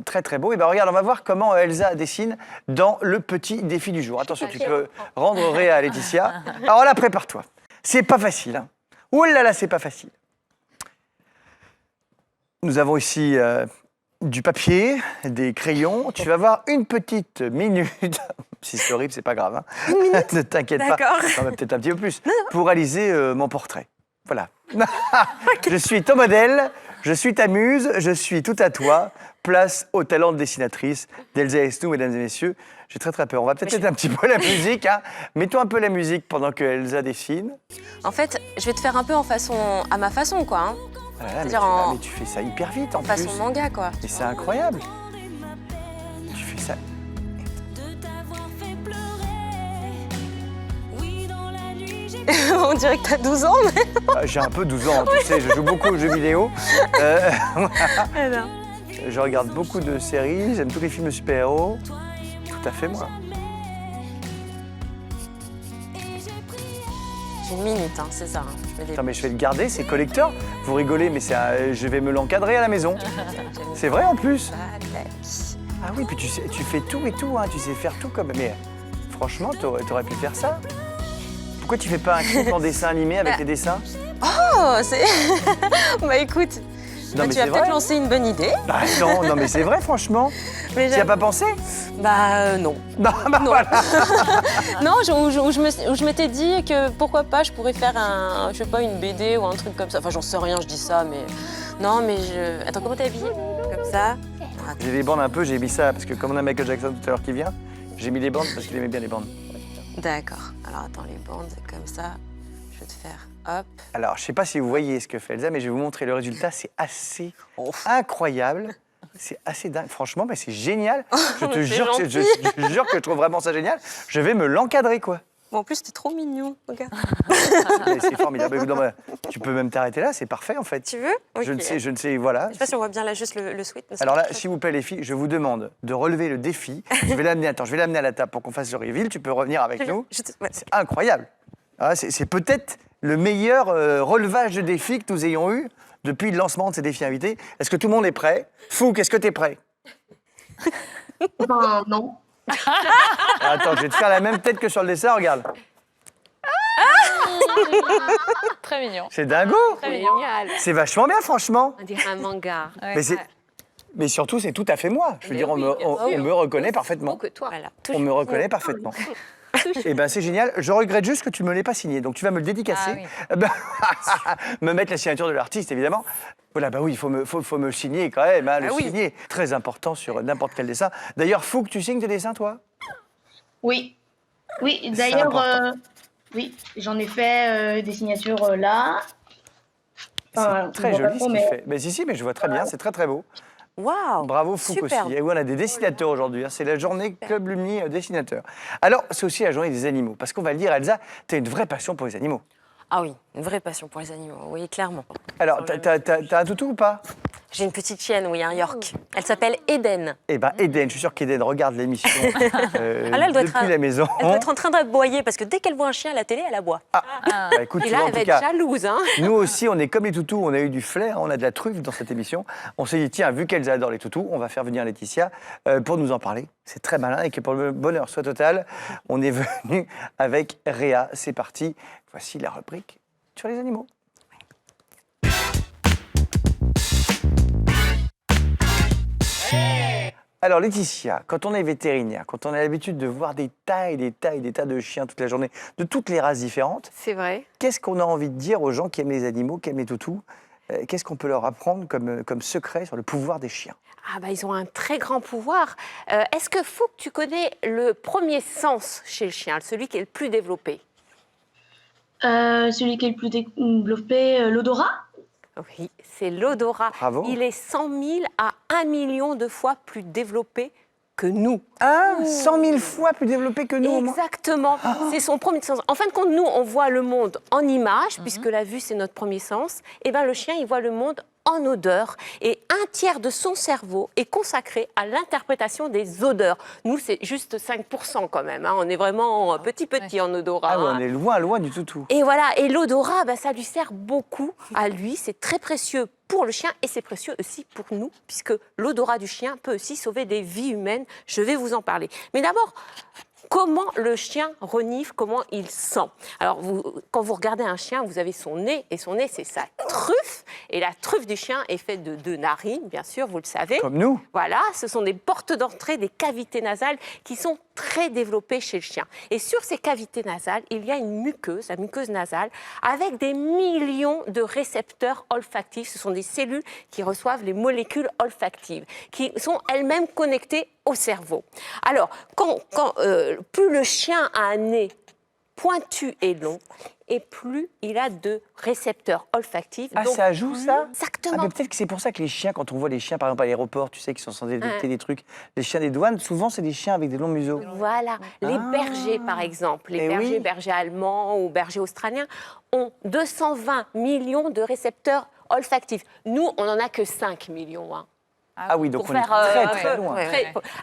très très beau. Et ben regarde, on va voir comment Elsa dessine dans le petit défi du jour. Attention, tu peux rendre Réa à Laetitia. Alors là, prépare-toi. C'est pas facile. Hein. Ouh là là, c'est pas facile. Nous avons ici du papier, des crayons. Tu vas avoir une petite minute. Si c'est horrible, c'est pas grave. Hein.
Une minute?
Ne t'inquiète pas. Non, mais peut-être un petit peu plus. Pour réaliser mon portrait. Voilà. Je suis ton modèle, je suis ta muse, je suis tout à toi. Place au talent de dessinatrice d'Elsa Esnou, mesdames et messieurs. J'ai très très peur. On va peut-être mettre un petit peu la musique. Hein. Mets-toi un peu la musique pendant que Elsa dessine.
En fait, je vais te faire un peu à ma façon, quoi. Hein.
Voilà, mais tu fais ça hyper vite en plus.
Façon manga, quoi.
Et c'est incroyable. Tu fais ça.
On dirait que t'as 12 ans, mais...
J'ai un peu 12 ans, tu sais, je joue beaucoup aux jeux vidéo. Je regarde beaucoup de séries, j'aime tous les films de super-héros. Tout à fait, moi.
J'ai une minute, hein, c'est ça. Hein.
Attends, mais je vais le garder, c'est collector. Vous rigolez, mais je vais me l'encadrer à la maison. C'est vrai en plus. Ah oui, puis tu fais tout et tout, hein, tu sais faire tout comme... Mais franchement, t'aurais pu faire ça. Pourquoi tu fais pas un clip en dessin animé avec tes dessins?
Oh, c'est... Bah écoute,
non, mais
tu vas peut-être lancer une bonne idée.
Bah non, mais c'est vrai, franchement. Tu n'y as pas pensé?
Bah non.
Non, bah
non.
voilà.
Non, où je m'étais dit que pourquoi pas, je pourrais faire je sais pas, une BD ou un truc comme ça. Enfin, j'en sais rien, je dis ça, mais... Non, mais Attends, comment t'es habillée? Comme ça.
J'ai des bandes un peu, j'ai mis ça, parce que comme on a Michael Jackson tout à l'heure qui vient, j'ai mis des bandes parce qu'il aimait bien les bandes.
D'accord. Alors attends, les bandes, comme ça, je vais te faire hop.
Alors, je sais pas si vous voyez ce que fait Elsa, mais je vais vous montrer le résultat. C'est assez incroyable. C'est assez dingue. Franchement, bah, c'est génial. Je te jure que je trouve vraiment ça génial. Je vais me l'encadrer, quoi.
Bon, en plus, t'es trop mignon. Regarde.
Mais c'est formidable. Non, mais tu peux même t'arrêter là, c'est parfait en fait.
Tu veux?
Je ne
Ok.
sais, voilà.
Je sais pas si on voit bien là juste le sweat. mais c'est
Alors là,
parfait.
s'il vous plaît les filles, je vous demande de relever le défi. Je vais l'amener à la table pour qu'on fasse le reveal. Tu peux revenir avec nous.
Ouais.
C'est incroyable. Ah, c'est peut-être le meilleur relevage de défi que nous ayons eu depuis le lancement de ces défis invités. Est-ce que tout le monde est prêt? Fouk, est-ce que tu es prêt?
Ben non.
Attends, je vais te faire la même tête que sur le dessin, regarde.
Très mignon.
C'est dingo.
Très mignon.
C'est vachement bien, franchement.
On dirait un manga.
Mais surtout, c'est tout à fait moi. Je veux dire, on me reconnaît parfaitement.
Que toi. Voilà.
On me reconnaît parfaitement. Eh ben c'est génial. Je regrette juste que tu ne me l'aies pas signé. Donc tu vas me le dédicacer. Me mettre la signature de l'artiste, évidemment. Voilà, bah oui, il faut me le signer quand même. Hein, le signer, très important sur n'importe quel dessin. D'ailleurs, faut que tu signes tes dessins, toi?
Oui. Oui,
C'est
d'ailleurs,
important.
oui, j'en ai fait des signatures là. Enfin,
Très
je vois
joli
pas
ce
trop,
qu'il
mais-
fait. Mais si, mais je vois très bien, c'est très très beau.
Waouh.
Bravo Fouque aussi.
Superbe.
Et oui, on a des dessinateurs aujourd'hui. Hein. C'est la journée Club Lumni dessinateur. Alors, c'est aussi la journée des animaux. Parce qu'on va le dire, Elsa, tu as une vraie passion pour les animaux.
Ah oui, une vraie passion pour les animaux, oui, clairement.
Alors, t'as un toutou ou pas?
J'ai une petite chienne, oui, un York. Elle s'appelle Eden.
Eh ben, Eden, je suis sûr qu'Eden regarde l'émission
Ah là, elle doit
depuis
être
la maison.
Elle doit être en train d'aboyer parce que dès qu'elle voit un chien à la télé, elle aboie.
Bah, écoute,
Et
tu
là,
vois, en
elle va
tout
être
cas,
jalouse. Hein.
nous aussi, on est comme les toutous, on a eu du flair, on a de la truffe dans cette émission. On s'est dit, tiens, vu qu'elles adorent les toutous, on va faire venir Laetitia pour nous en parler. C'est très malin et que pour le bonheur soit total, on est venu avec Réa. C'est parti, voici la rubrique sur les animaux. Alors Laetitia, quand on est vétérinaire, quand on a l'habitude de voir des tas et des tas et des tas de chiens toute la journée, de toutes les races différentes,
C'est vrai.
qu'est-ce qu'on a envie de dire aux gens qui aiment les animaux, qui aiment les toutous? Qu'est-ce qu'on peut leur apprendre comme secret sur le pouvoir des chiens?
Ah bah, ils ont un très grand pouvoir. Est-ce que Fouque, tu connais le premier sens chez le chien, celui qui est le plus développé?
Celui qui est le plus développé, l'odorat.
Oui, c'est l'odorat.
Bravo.
Il est 100 000 à 1 million de fois plus développé que nous.
Ah, 100 000 fois plus développé que nous, au moins.
Exactement, c'est son premier sens. En fin de compte, nous, on voit le monde en images, puisque la vue, c'est notre premier sens. Et bien, le chien, il voit le monde en odeur. Et 1/3 de son cerveau est consacré à l'interprétation des odeurs. Nous, c'est juste 5% quand même. Hein. On est vraiment petit en odorat.
Ah ouais,
hein.
on est loin, loin du toutou.
Et voilà, et l'odorat, ben, ça lui sert beaucoup à lui. C'est très précieux pour le chien et c'est précieux aussi pour nous, puisque l'odorat du chien peut aussi sauver des vies humaines. Je vais vous en parler. Mais d'abord, comment le chien renifle, comment il sent? Alors, quand vous regardez un chien, vous avez son nez, et son nez, c'est sa truffe. Et la truffe du chien est faite de 2 narines, bien sûr, vous le savez.
Comme nous.
Voilà, ce sont des portes d'entrée, des cavités nasales qui sont très développées chez le chien. Et sur ces cavités nasales, il y a une muqueuse, la muqueuse nasale, avec des millions de récepteurs olfactifs. Ce sont des cellules qui reçoivent les molécules olfactives, qui sont elles-mêmes connectées au cerveau. Alors, plus le chien a un nez pointu et long, et plus il a de récepteurs olfactifs.
Ah,
Donc,
ça joue, ça?
Exactement.
Ah, mais peut-être que c'est pour ça que les chiens, quand on voit les chiens, par exemple, à l'aéroport, tu sais, qui sont censés détecter des trucs, les chiens des douanes, souvent, c'est des chiens avec des longs museaux.
Voilà, les bergers par exemple, les bergers allemands ou bergers australiens ont 220 millions de récepteurs olfactifs. Nous, on n'en a que 5 millions. Hein.
Ah oui, donc
Pour
on est
faire,
très loin.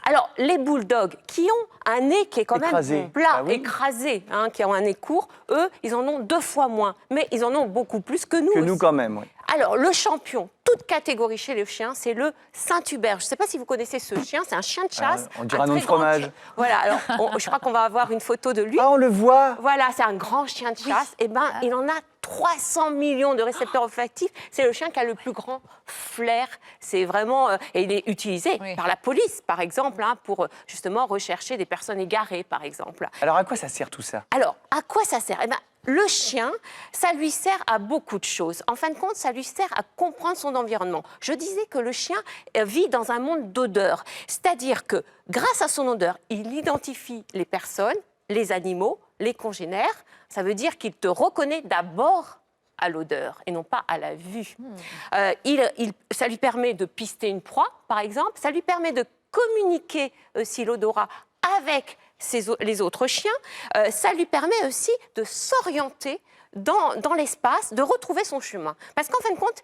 Alors, les bulldogs, qui ont un nez qui est quand
Écrasé.
même plat,
Ah oui.
écrasé, hein, qui ont un nez court, eux, ils en ont 2 fois moins. Mais ils en ont beaucoup plus que nous.
Que
aussi.
nous, quand même, oui.
Alors, le champion, toute catégorie chez les chiens, c'est le Saint-Hubert. Je ne sais pas si vous connaissez ce chien, c'est un chien de chasse.
On dirait un nom
très
de
grand
fromage.
chien. Voilà, alors je crois qu'on va avoir une photo de lui.
Ah, on le voit.
Voilà, c'est un grand chien de chasse. Et ben, il en a 300 millions de récepteurs olfactifs. C'est le chien qui a le plus grand flair. C'est vraiment... et il est utilisé par la police, par exemple, hein, pour justement rechercher des personnes égarées, par exemple.
Alors, à quoi ça sert tout ça?
Alors, à quoi ça sert? Eh ben, le chien, ça lui sert à beaucoup de choses. En fin de compte, ça lui sert à comprendre son environnement. Je disais que le chien vit dans un monde d'odeurs. C'est-à-dire que, grâce à son odeur, il identifie les personnes, les animaux, les congénères. Ça veut dire qu'il te reconnaît d'abord à l'odeur et non pas à la vue. Ça lui permet de pister une proie, par exemple. Ça lui permet de communiquer aussi l'odorat avec
les autres chiens. Ça lui permet aussi de s'orienter dans l'espace, de retrouver son chemin. Parce qu'en fin de compte,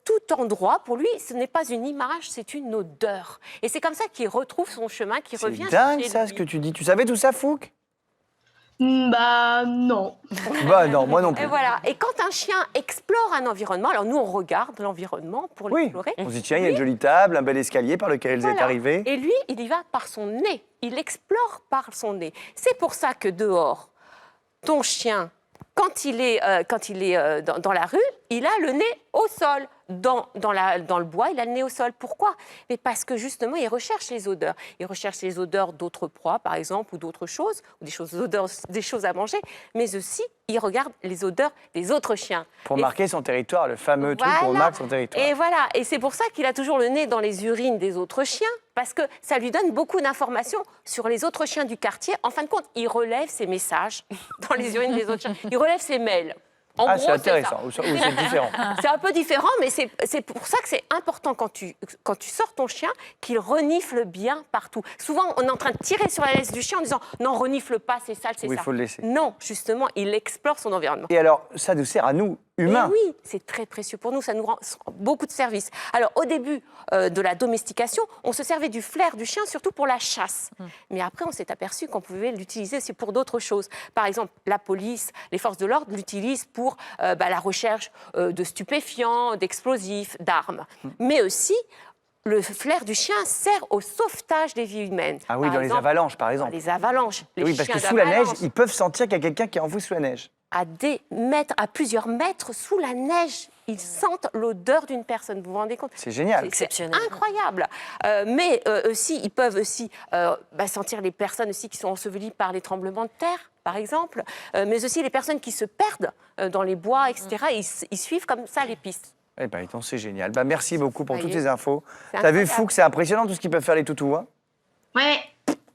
tout endroit, pour lui, ce n'est pas une image, c'est une odeur. Et c'est comme ça qu'il retrouve son chemin, qu'il revient
C'est dingue
chez
ça,
lui.
ce que tu dis. Tu savais tout ça, Fouque?
Bah non.
Bah non, moi non plus.
Et voilà. Et quand un chien explore un environnement, alors nous on regarde l'environnement pour l'explorer.
On se dit, tiens, il y a une jolie table, un bel escalier par lequel Elsa est
Voilà.
arrivée.
Et lui, il y va par son nez. Il explore par son nez. C'est pour ça que dehors, ton chien, quand il est dans la rue, il a le nez au sol. Dans le bois, il a le nez au sol. Pourquoi? Mais parce que justement, il recherche les odeurs. Il recherche les odeurs d'autres proies, par exemple, ou d'autres choses, ou des choses à manger, mais aussi, il regarde les odeurs des autres chiens.
Pour marquer son territoire, le fameux truc où on marque son territoire.
Et voilà, et c'est pour ça qu'il a toujours le nez dans les urines des autres chiens, parce que ça lui donne beaucoup d'informations sur les autres chiens du quartier. En fin de compte, il relève ses messages dans les urines des autres chiens. Il relève ses mails. En gros,
c'est intéressant, ou c'est différent.
C'est un peu différent, mais c'est pour ça que c'est important quand tu sors ton chien qu'il renifle bien partout. Souvent, on est en train de tirer sur la laisse du chien en disant « Non, renifle pas, c'est sale, c'est ça ».
Oui, il faut le laisser.
Non, justement, il explore son environnement.
Et alors, ça nous sert à nous, humains.
Et oui, c'est très précieux pour nous, ça nous rend beaucoup de services. Alors, au début de la domestication, on se servait du flair du chien, surtout pour la chasse. Mais après, on s'est aperçu qu'on pouvait l'utiliser aussi pour d'autres choses. Par exemple, la police, les forces de l'ordre l'utilisent pour la recherche de stupéfiants, d'explosifs, d'armes. Mais aussi, le flair du chien sert au sauvetage des vies humaines.
Ah oui,
Par
dans
exemple,
les avalanches, par exemple.
Les avalanches. Les
Oui, parce que
chiens
sous la neige,
d'avalanche.
ils peuvent sentir qu'il y a quelqu'un qui est enfoui sous la neige.
À plusieurs mètres sous la neige, ils sentent l'odeur d'une personne. Vous vous rendez compte?
C'est génial.
C'est incroyable. Mais aussi, ils peuvent aussi sentir les personnes aussi qui sont ensevelies par les tremblements de terre, par exemple, mais aussi les personnes qui se perdent dans les bois, etc. Ils suivent comme ça les pistes.
Eh bien, c'est génial. Bah, merci beaucoup pour
Ça y
toutes
est.
ces infos.
C'est
T'as vu,
incroyable.
Fouque, c'est impressionnant tout ce qu'ils peuvent faire les toutous, hein?
Ouais.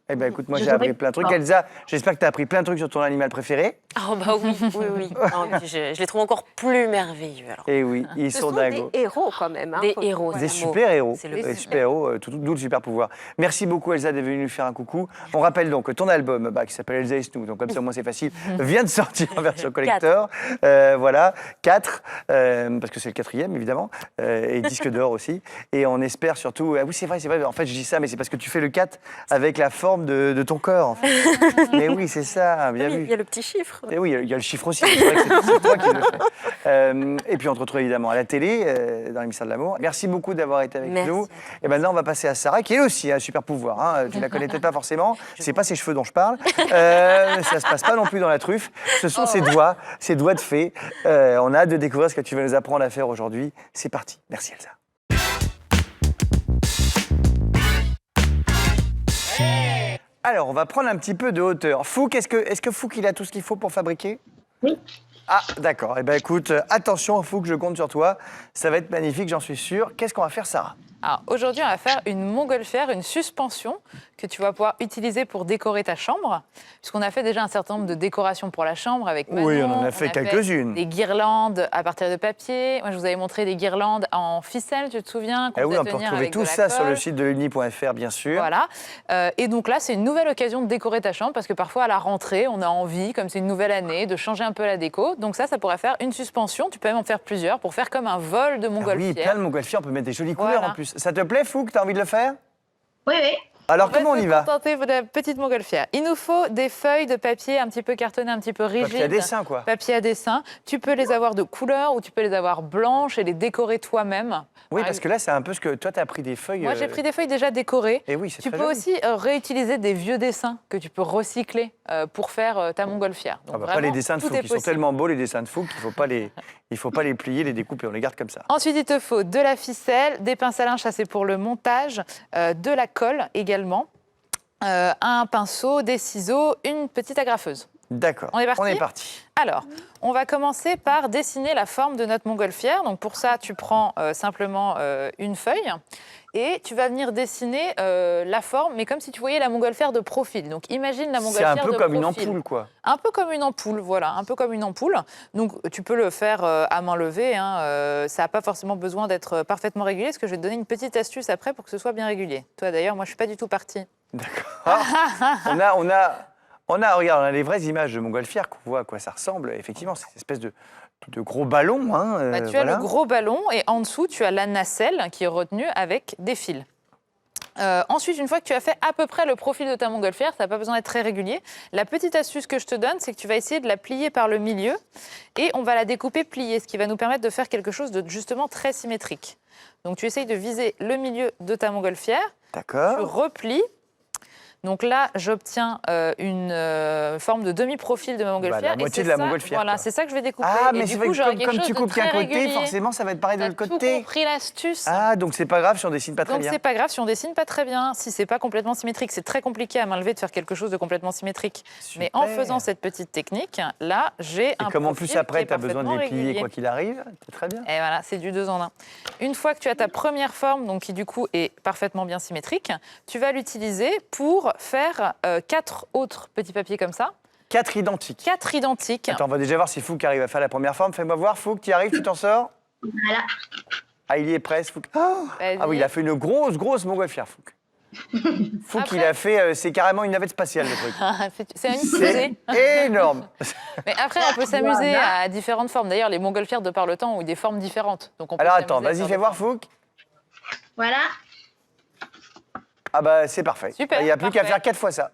Eh bien, écoute, moi,
Je
j'ai appris
saurais
plein de trucs.
pas.
Elsa, j'espère que tu as appris plein de trucs sur ton animal préféré.
Oh bah oui, oui. Non, puis je les trouve encore plus merveilleux. Alors.
Et oui, ils
Ce
sont
sont
dingos.
des héros quand même. Hein,
Des héros,
Des
c'est le mot.
super-héros.
C'est le
Des
mot.
super-héros, d'où le super-pouvoir. Merci beaucoup, Elsa, d'être venue nous faire un coucou. On rappelle donc que ton album, qui s'appelle Elsa et Snoop, donc comme ça, au moins, c'est facile, vient de sortir en version collector. Voilà, 4, parce que c'est le 4e, évidemment, et disque d'or aussi. Et on espère surtout... Ah oui, c'est vrai. En fait, je dis ça, mais c'est parce que tu fais le 4 avec la forme de ton corps, en fait. Mais oui, c'est ça, bien vu.
Il y a le petit chiffre.
Et oui, il y a le chiffre aussi. C'est vrai que c'est toi qui le fais. Et puis on te retrouve évidemment à la télé, dans l'émission de l'amour. Merci beaucoup d'avoir été avec
Merci.
nous. Et maintenant, on va passer à Sarah, qui elle aussi a un super pouvoir. Hein. Tu la connais peut-être pas forcément. C'est pas ses cheveux dont je parle. Ça se passe pas non plus dans la truffe. Ce sont ses doigts de fée. On a hâte de découvrir ce que tu vas nous apprendre à faire aujourd'hui. C'est parti. Merci Elsa. Alors, on va prendre un petit peu de hauteur. Fouque, est-ce que Fouque, il a tout ce qu'il faut pour fabriquer?
Oui.
Ah, d'accord. Eh bien, écoute, attention, Fouque, je compte sur toi. Ça va être magnifique, j'en suis sûr. Qu'est-ce qu'on va faire, Sarah?
Alors aujourd'hui, on va faire une montgolfière, une suspension que tu vas pouvoir utiliser pour décorer ta chambre. Puisqu'on a fait déjà un certain nombre de décorations pour la chambre avec Manon.
Oui, on en a fait quelques-unes.
Des guirlandes à partir de papier. Moi, je vous avais montré des guirlandes en ficelle, tu te souviens?
Eh oui, on peut retrouver tout ça sur le site de l'uni.fr, bien sûr.
Voilà. Et donc là, c'est une nouvelle occasion de décorer ta chambre parce que parfois, à la rentrée, on a envie, comme c'est une nouvelle année, de changer un peu la déco. Donc ça pourrait faire une suspension. Tu peux même en faire plusieurs pour faire comme un vol de
Ah
montgolfière.
oui, plein de montgolfières, on peut mettre des jolies couleurs
Voilà.
en plus. Ça te plaît, Fouque? T'as envie de le faire?
Oui, oui.
Alors, comment on y va?
Tenter de la petite montgolfière. Il nous faut des feuilles de papier un petit peu cartonné, un petit peu rigides.
Papier à dessin, quoi.
Papier à dessin. Tu peux les avoir de couleur ou tu peux les avoir blanches et les décorer toi-même.
Oui, parce que là, c'est un peu ce que toi, tu as pris des feuilles.
Moi, j'ai pris des feuilles déjà décorées.
Et oui, c'est
Tu
très
peux
joli.
aussi réutiliser des vieux dessins que tu peux recycler pour faire ta montgolfière. Donc,
Ah bah, pas
vraiment,
les dessins de
tout
Fouque,
est
ils sont
possible.
tellement beaux, les dessins de Fouque, qu'il ne faut pas les plier, les découper, on les garde comme ça.
Ensuite, il te faut de la ficelle, des pinces à linge, ça c'est pour le montage, de la colle également, un pinceau, des ciseaux, une petite agrafeuse.
D'accord,
On est parti?
On est parti.
Alors, on va commencer par dessiner la forme de notre montgolfière. Donc pour ça, tu prends simplement une feuille et tu vas venir dessiner la forme, mais comme si tu voyais la montgolfière de profil. Donc imagine la
C'est
montgolfière de
un
profil.
peu comme une ampoule, quoi.
Un peu comme une ampoule, voilà, un peu comme une ampoule. Donc tu peux le faire à main levée, hein, ça n'a pas forcément besoin d'être parfaitement régulier, parce que je vais te donner une petite astuce après pour que ce soit bien régulier. Toi d'ailleurs, moi je ne suis pas du tout partie
Regarde, on a les vraies images de montgolfière qu'on voit à quoi ça ressemble. Effectivement, c'est une espèce de gros ballon. Hein,
Bah, tu as le gros ballon et en dessous, tu as la nacelle qui est retenue avec des fils. Ensuite, une fois que tu as fait à peu près le profil de ta montgolfière, ça n'a pas besoin d'être très régulier. La petite astuce que je te donne, c'est que tu vas essayer de la plier par le milieu et on va la découper pliée, ce qui va nous permettre de faire quelque chose de justement très symétrique. Donc, tu essayes de viser le milieu de ta montgolfière.
D'accord.
Tu replies. Donc là, j'obtiens une forme de demi-profil de ma montgolfière.
La moitié de la montgolfière.
Voilà, c'est ça que je vais découper.
Ah,
et
mais
du
c'est
coup,
vrai
j'aurai
que
quelque
comme
chose
tu
de
coupes
très
qu'un côté,
régulier.
forcément, ça va être pareil de
T'as
l'autre
tout
côté.
compris l'astuce.
Ah, donc c'est pas grave si on dessine pas très
Donc
bien.
c'est pas grave si on dessine pas très bien, si c'est pas complètement symétrique. C'est très compliqué à main levée de faire quelque chose de complètement symétrique. Mais en faisant cette petite technique, là, j'ai un
Et comme en
profil
plus après,
qui
tu
est
as besoin de les
parfaitement
plier
régulier.
quoi qu'il arrive, c'est très bien.
Et voilà, c'est du 2 en 1. Une fois que tu as ta première forme, donc qui du coup est parfaitement bien symétrique, tu vas l'utiliser pour faire 4 autres petits papiers comme ça.
4 identiques.
4 identiques.
Attends, on va déjà voir si Fouque arrive à faire la première forme. Fais-moi voir, Fouque, tu y arrives, tu t'en sors?
Voilà.
Ah, il y est presque, Fouque. Ah oui, il a fait une grosse montgolfière, Fouque. Fouque,
Après-
il a fait, c'est carrément une navette spatiale, le truc.
C'est une
C'est
fusée.
énorme.
Mais après, on peut s'amuser à différentes formes. D'ailleurs, les montgolfières, de par le temps, ont eu des formes différentes. Donc on peut
Alors
s'amuser
attends,
à faire
vas-y,
des
fais voir,
formes.
Fouque.
Voilà.
Ah bah, c'est parfait.
Super,
Il n'y a plus qu'à
parfait.
faire 4 fois ça.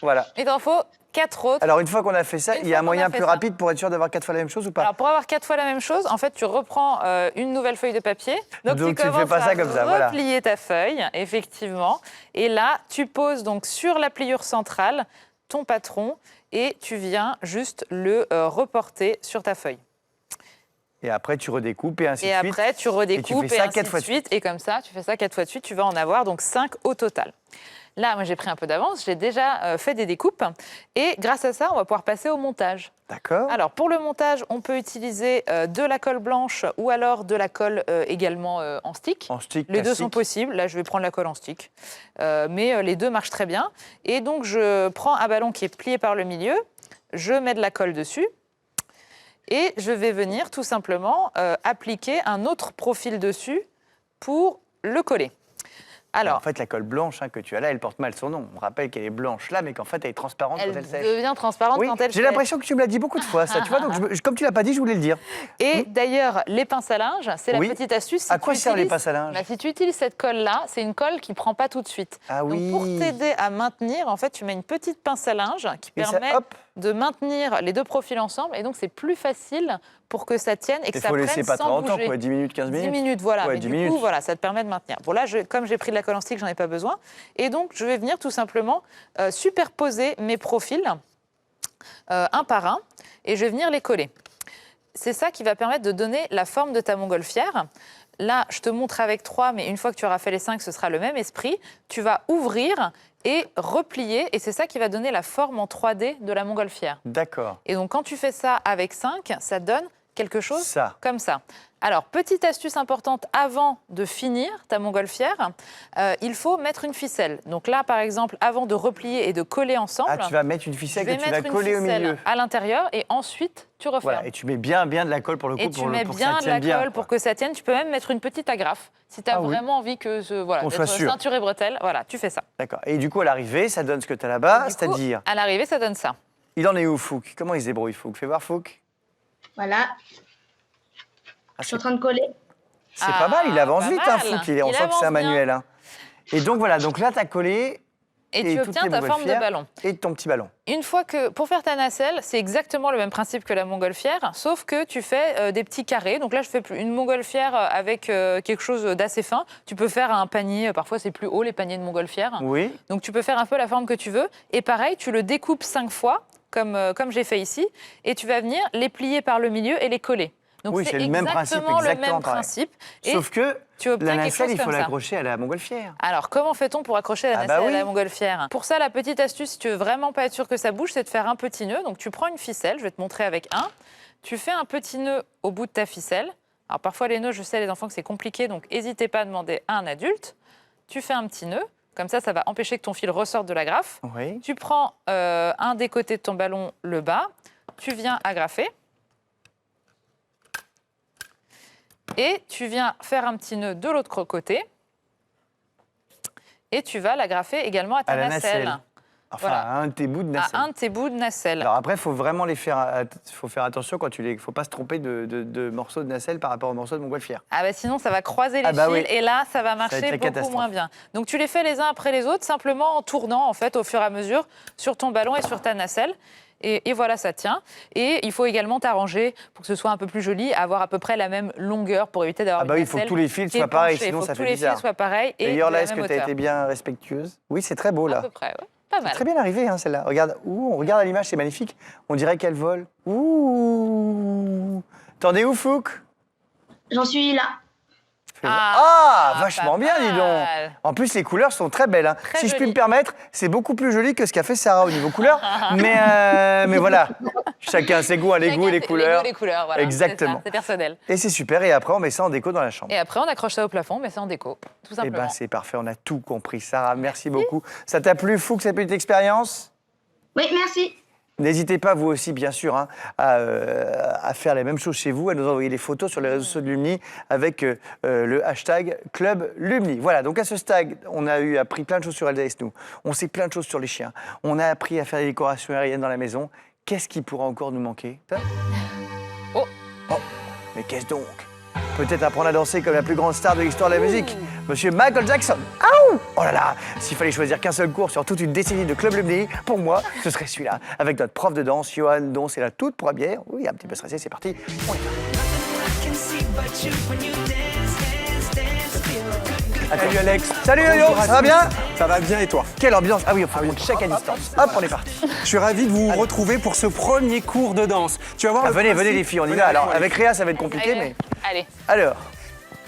Voilà.
Il t'en faut 4 autres.
Alors, une fois qu'on a fait ça,
Une
il y a
fois
un
qu'on
moyen
a fait
plus
ça.
rapide pour être sûr d'avoir 4 fois la même chose ou pas?
Alors, pour avoir 4 fois la même chose, en fait, tu reprends une nouvelle feuille de papier.
Donc, tu fais
commences
pas ça
à
comme ça, voilà.
replier ta feuille, effectivement. Et là, tu poses donc sur la pliure centrale ton patron et tu viens juste le reporter sur ta feuille.
Et après, tu redécoupes et ainsi
Et
de suite.
après, tu redécoupes
et tu fais ça
ainsi
4
de
fois de suite.
suite. Et comme ça, tu fais ça 4 fois de suite, tu vas en avoir donc 5 au total. Là, moi, j'ai pris un peu d'avance, j'ai déjà fait des découpes. Et grâce à ça, on va pouvoir passer au montage.
D'accord.
Alors, pour le montage, on peut utiliser de la colle blanche ou alors de la colle également en stick.
En stick,
Les deux
classique.
sont possibles. Là, je vais prendre la colle en stick. Mais les deux marchent très bien. Et donc, je prends un ballon qui est plié par le milieu. Je mets de la colle dessus. Et je vais venir tout simplement appliquer un autre profil dessus pour le coller. Alors,
En fait, la colle blanche que tu as là, elle porte mal son nom. On rappelle qu'elle est blanche là, mais qu'en fait, elle est transparente
elle
quand elle sèche.
devient transparente
Oui,
quand elle
j'ai
sèche.
l'impression que tu me l'as dit beaucoup de fois, ça. Tu vois, donc comme tu l'as pas dit, je voulais le dire.
Et d'ailleurs, les pinces à linge, c'est
Oui.
la petite astuce. Si
À quoi
tu
servent les
utilises-
pinces à linge?
Bah, si tu utilises cette colle-là, c'est une colle qui ne prend pas tout de suite.
Ah
Donc,
oui.
pour t'aider à maintenir, en fait, tu mets une petite pince à linge qui
Et ça,
permet
hop.
de maintenir les deux profils ensemble. Et donc, c'est plus facile pour que ça tienne et que
Il
ça
faut
prenne
laisser pas
sans
trop longtemps,
bouger.
quoi. 10 minutes, 15 minutes.
10 minutes, voilà.
Ouais,
Mais
10
du
minutes.
coup, voilà, ça te permet de maintenir. Bon, là, comme j'ai pris de la colle en stick, j'en ai pas besoin. Et donc, je vais venir tout simplement superposer mes profils un par un et je vais venir les coller. C'est ça qui va permettre de donner la forme de ta montgolfière. Là, je te montre avec 3, mais une fois que tu auras fait les 5, ce sera le même esprit. Tu vas ouvrir et replier, et c'est ça qui va donner la forme en 3D de la montgolfière.
D'accord.
Et donc, quand tu fais ça avec 5, ça donne quelque chose
Ça.
comme ça. Alors, petite astuce importante, avant de finir ta montgolfière, il faut mettre une ficelle. Donc là, par exemple, avant de replier et de coller ensemble,
Ah, tu vas mettre une
je
ficelle
vais
que tu vas
mettre une
coller au
ficelle
milieu.
à l'intérieur et ensuite, tu refermes.
Voilà, et tu mets bien de la colle pour le coup,
Et tu
pour,
mets
pour que
bien
ça
de la
tienne bien.
colle pour que ça tienne. Tu peux même mettre une petite agrafe. Si tu as
Ah oui.
vraiment envie que voilà,
Qu'on soit
d'être
sûr.
ceinture et bretelles, voilà, tu fais ça.
D'accord. Et du coup, à l'arrivée, ça donne ce que tu as là-bas,
Du coup,
c'est-à-dire.
à l'arrivée, ça donne ça.
Il en est où, Fouque? Comment il se débrouille, Fouque? Fais voir, Fouque.
Voilà. Je suis en train de coller.
C'est pas mal, il avance
pas
vite,
mal.
Fouque. On
Il
sent que c'est
avance
un
bien.
manuel. Hein. Et donc voilà, donc là, tu as collé.
Et tu
toutes
obtiens
les
ta forme de
montgolfières
ballon.
Et ton petit ballon.
Une fois que, pour faire ta nacelle, c'est exactement le même principe que la montgolfière, sauf que tu fais des petits carrés. Donc là, je fais une montgolfière avec quelque chose d'assez fin. Tu peux faire un panier, parfois c'est plus haut les paniers de montgolfière.
Oui.
Donc tu peux faire un peu la forme que tu veux. Et pareil, tu le découpes 5 fois, comme j'ai fait ici, et tu vas venir les plier par le milieu et les coller. Donc
Oui, c'est le même principe,
exactement le
exactement
même
pareil.
principe. Et
Sauf que
tu obtiens
la
quelque chose
nacelle, il faut
comme ça.
l'accrocher à la montgolfière.
Alors, comment fait-on pour accrocher la
Ah
nacelle
bah
à la
oui.
montgolfière? Pour ça, la petite astuce, si tu veux vraiment pas être sûr que ça bouge, c'est de faire un petit nœud. Donc, tu prends une ficelle, je vais te montrer avec un. Tu fais un petit nœud au bout de ta ficelle. Alors, parfois, les nœuds, je sais, les enfants, que c'est compliqué, donc n'hésitez pas à demander à un adulte. Tu fais un petit nœud. Comme ça va empêcher que ton fil ressorte de l'agrafe.
Oui.
Tu prends un des côtés de ton ballon, le bas. Tu viens agrafer. Et tu viens faire un petit nœud de l'autre côté. et tu vas l'agrafer également à ta
À la
nacelle.
nacelle. Enfin,
Voilà.
à un de tes bouts de nacelle.
À un de tes bouts de nacelle.
Alors après, il faut vraiment les faire. Faut faire attention quand tu les. Faut pas se tromper de morceaux de nacelle par rapport aux morceaux de montgolfière.
Ah bah sinon ça va croiser les
Ah bah
fils
oui.
et là ça va
va être
marcher
la
beaucoup
catastrophe.
moins bien. Donc tu les fais les uns après les autres simplement en tournant en fait au fur et à mesure sur ton ballon et sur ta nacelle. Et voilà, ça tient. Et il faut également t'arranger pour que ce soit un peu plus joli, avoir à peu près la même longueur pour éviter d'avoir
Ah bah oui,
une
il faut que
nacelle
tous les fils
qui est
soient pareils,
penchée.
sinon
Il faut
ça
que
fait
tous les
bizarre.
fils soient pareils et
D'ailleurs,
de
là,
la
est-ce
même
que tu as
hauteur.
été bien respectueuse? Oui, c'est très beau,
À
là.
peu près, ouais. Pas mal.
Très bien arrivé, hein, celle-là. Regarde, on regarde à l'image, c'est magnifique. On dirait qu'elle vole. Ouh. T'en es où, Fouque?
J'en suis là.
Ah, vachement
pas
bien, dis donc.
mal.
En plus, les couleurs sont très belles. Hein.
Très
si je puis
jolies.
me permettre, c'est beaucoup plus joli que ce qu'a fait Sarah au niveau couleurs. mais voilà, chacun ses goûts, les goûts et les couleurs.
Les couleurs, voilà.
Exactement.
C'est ça, c'est personnel.
Et c'est super. Et après, on met ça en déco dans la chambre.
Et après, on accroche ça au plafond, mais c'est en déco, tout
Eh
simplement.
ben, c'est parfait. On a tout compris. Sarah, merci beaucoup. Ça t'a plu, Fouque, cette petite expérience?
Oui, merci.
N'hésitez pas, vous aussi, bien sûr, hein, à faire la même chose chez vous, à nous envoyer des photos sur les réseaux sociaux de Lumni avec le hashtag Club Lumni. Voilà, donc à ce stade, on a appris plein de choses sur Elsa et Snow. On sait plein de choses sur les chiens. On a appris à faire des décorations aériennes dans la maison. Qu'est-ce qui pourra encore nous manquer?
Oh.
Mais qu'est-ce donc? Peut-être apprendre à danser comme la plus grande star de l'histoire de la musique, Monsieur Michael Jackson. Aouh! Oh là là! S'il fallait choisir qu'un seul cours sur toute une décennie de Club Lumni, pour moi, ce serait celui-là. Avec notre prof de danse, Johan, dont c'est la toute première. Oui, un petit peu stressé, c'est parti. On y va. Salut Alex. Salut Yo-Yo, ça va bien?
Ça va bien et toi?
Quelle ambiance! Ah oui, on monte chaque à distance. Hop, on est parti.
Je suis ravi de vous retrouver pour ce premier cours de danse. Tu vas voir
Ah,
le
venez,
principe-
venez les filles, on y
Venez
va. Alors,
moi, les
avec Réa, ça va être compliqué,
Allez,
mais...
allez.
Alors,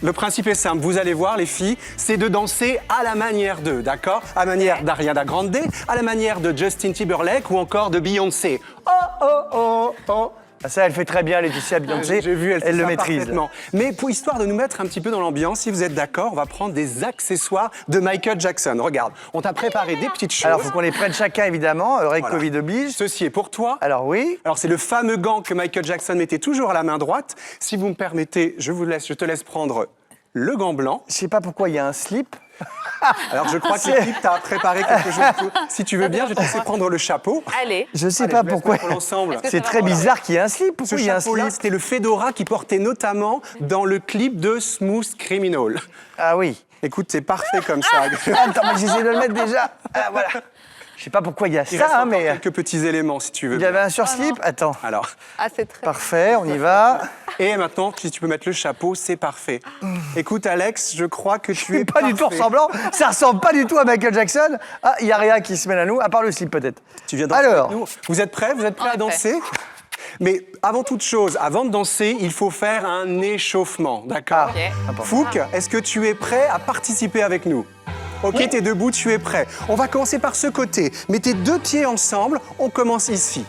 Le principe est simple, vous allez voir les filles, c'est de danser à la manière d'eux, d'accord? À la manière d'Ariana Grande, à la manière de Justin Timberlake ou encore de Beyoncé. Oh, oh, oh, oh.
ah, ça, elle fait très bien, Laetitia Beyoncé.
J'ai vu, elle fait
le
ça
maîtrise.
parfaitement. Mais pour histoire de nous mettre un petit peu dans l'ambiance, si vous êtes d'accord, on va prendre des accessoires de Michael Jackson. Regarde, on t'a préparé des petites choses.
Alors, il faut qu'on les prenne chacun, évidemment, règle
Voilà.
Covid oblige.
Ceci est pour toi.
Alors, oui.
Alors c'est le fameux gant que Michael Jackson mettait toujours à la main droite. Si vous me permettez, je te laisse prendre le gant blanc.
Je sais pas pourquoi il y a un slip.
Alors je crois que l'équipe t'a préparé quelque chose. Si tu veux bien, je vais te laisser prendre le chapeau.
Allez.
Je sais
Allez,
pas
je laisse
pourquoi.
mettre l'ensemble.
Est-ce que
C'est
ça va
très
voilà.
bizarre qu'il y ait un slip.
Ce
Pourquoi il y a un
chapeau-là,
slip?
c'était le fedora qu'il portait notamment dans le clip de Smooth Criminal.
Ah oui.
Écoute, c'est parfait comme ça.
Attends, mais j'essaie de le mettre déjà. Ah, voilà. Je sais pas pourquoi il y a
Il reste
ça, hein,
encore
mais
quelques petits éléments si tu veux.
il y avait
bien.
un surslip. Attends.
Alors,
Ah, c'est très.
Parfait, on y va.
et maintenant, si tu peux mettre le chapeau, c'est parfait. Écoute, Alex, je crois que tu es
Pas du tout
parfait.
ressemblant. Ça ressemble pas du tout à Michael Jackson. Ah, il y a Réa qui se mêle à nous, à part le slip peut-être.
Tu viens danser
Alors.
avec nous. Vous êtes prêts? Vous êtes prêts
On
à
est
danser? Mais avant toute chose, avant de danser, il faut faire un échauffement, d'accord?
Ok.
Fouque, est-ce que tu es prêt à participer avec nous? Ok, t'es debout, tu es prêt. On va commencer par ce côté. Mettez deux pieds ensemble, on commence ici.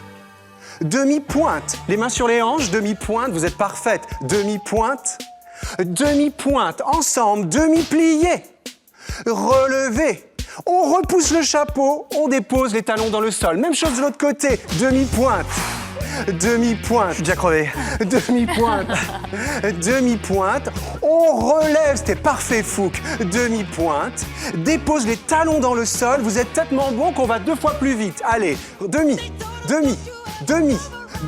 Demi-pointe, les mains sur les hanches, demi-pointe, vous êtes parfaite. Demi-pointe, demi-pointe, ensemble, demi-plié. Relevez. On repousse le chapeau, on dépose les talons dans le sol. Même chose de l'autre côté, demi-pointe. Demi-pointe.
Je suis déjà crevé.
Demi-pointe. Demi-pointe. On relève. C'était parfait, Fouque. Demi-pointe. Dépose les talons dans le sol. Vous êtes tellement bon qu'on va 2 fois plus vite. Allez. Demi. Demi. Demi.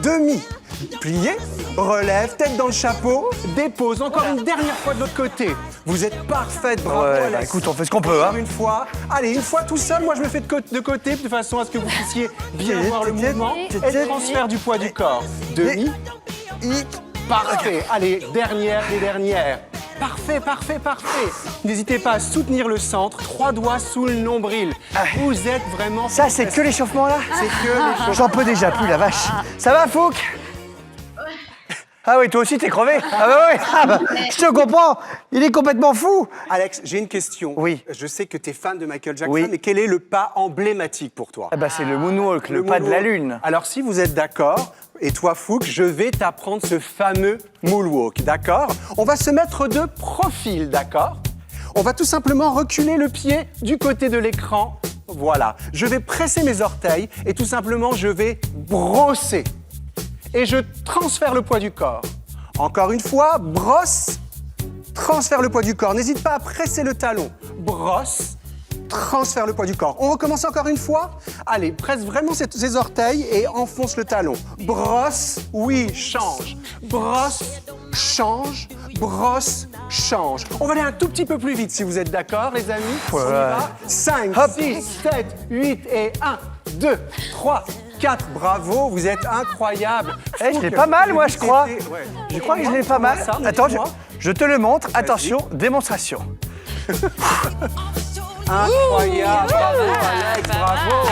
Demi. Plié. Relève. Tête dans le chapeau. Dépose. Encore une dernière fois de l'autre côté. Vous êtes parfaite. Bravo,
Ouais,
Alex.
bah, écoute, on fait ce qu'on peut, hein.
Encore une fois. Allez, une fois tout seul. Moi, je me fais de côté de façon à ce que vous puissiez bien voir le mouvement et le transfert du poids du corps. Demi. Parfait. Allez, dernière des dernières. Parfait, parfait, parfait. N'hésitez pas à soutenir le centre, 3 doigts sous le nombril. Vous êtes vraiment...
Ça, c'est que l'échauffement là.
C'est que l'échauffement.
J'en peux déjà plus, la vache. Ça va, Fouque? Ah oui, toi aussi, t'es crevé. Ah bah oui. Ah bah, je te comprends. Il est complètement fou.
Alex, j'ai une question.
Oui.
Je sais que tu es fan de Michael Jackson,
Oui.
mais quel est le pas emblématique pour toi?
Ah bah c'est le moonwalk, le pas de la
moonwalk.
lune.
Alors, si vous êtes d'accord, et toi, Fouque, je vais t'apprendre ce fameux moonwalk, d'accord? On va se mettre de profil, d'accord? On va tout simplement reculer le pied du côté de l'écran. Voilà. Je vais presser mes orteils et tout simplement, je vais brosser. Et je transfère le poids du corps. Encore une fois, brosse, transfère le poids du corps. N'hésite pas à presser le talon. Brosse, transfère le poids du corps. On recommence encore une fois. Allez, presse vraiment ses orteils et enfonce le talon. Brosse, oui, change. Brosse, change. Brosse, change. On va aller un tout petit peu plus vite si vous êtes d'accord, les amis. On y va. 5, 6, 7, 8 et 1, 2, 3, 4. Bravo, vous êtes incroyable.
Je l'ai pas mal, moi, je crois. Je crois que je l'ai pas mal. Attends, je te le montre. Attention, démonstration.
Incroyable, bravo Alex, bravo.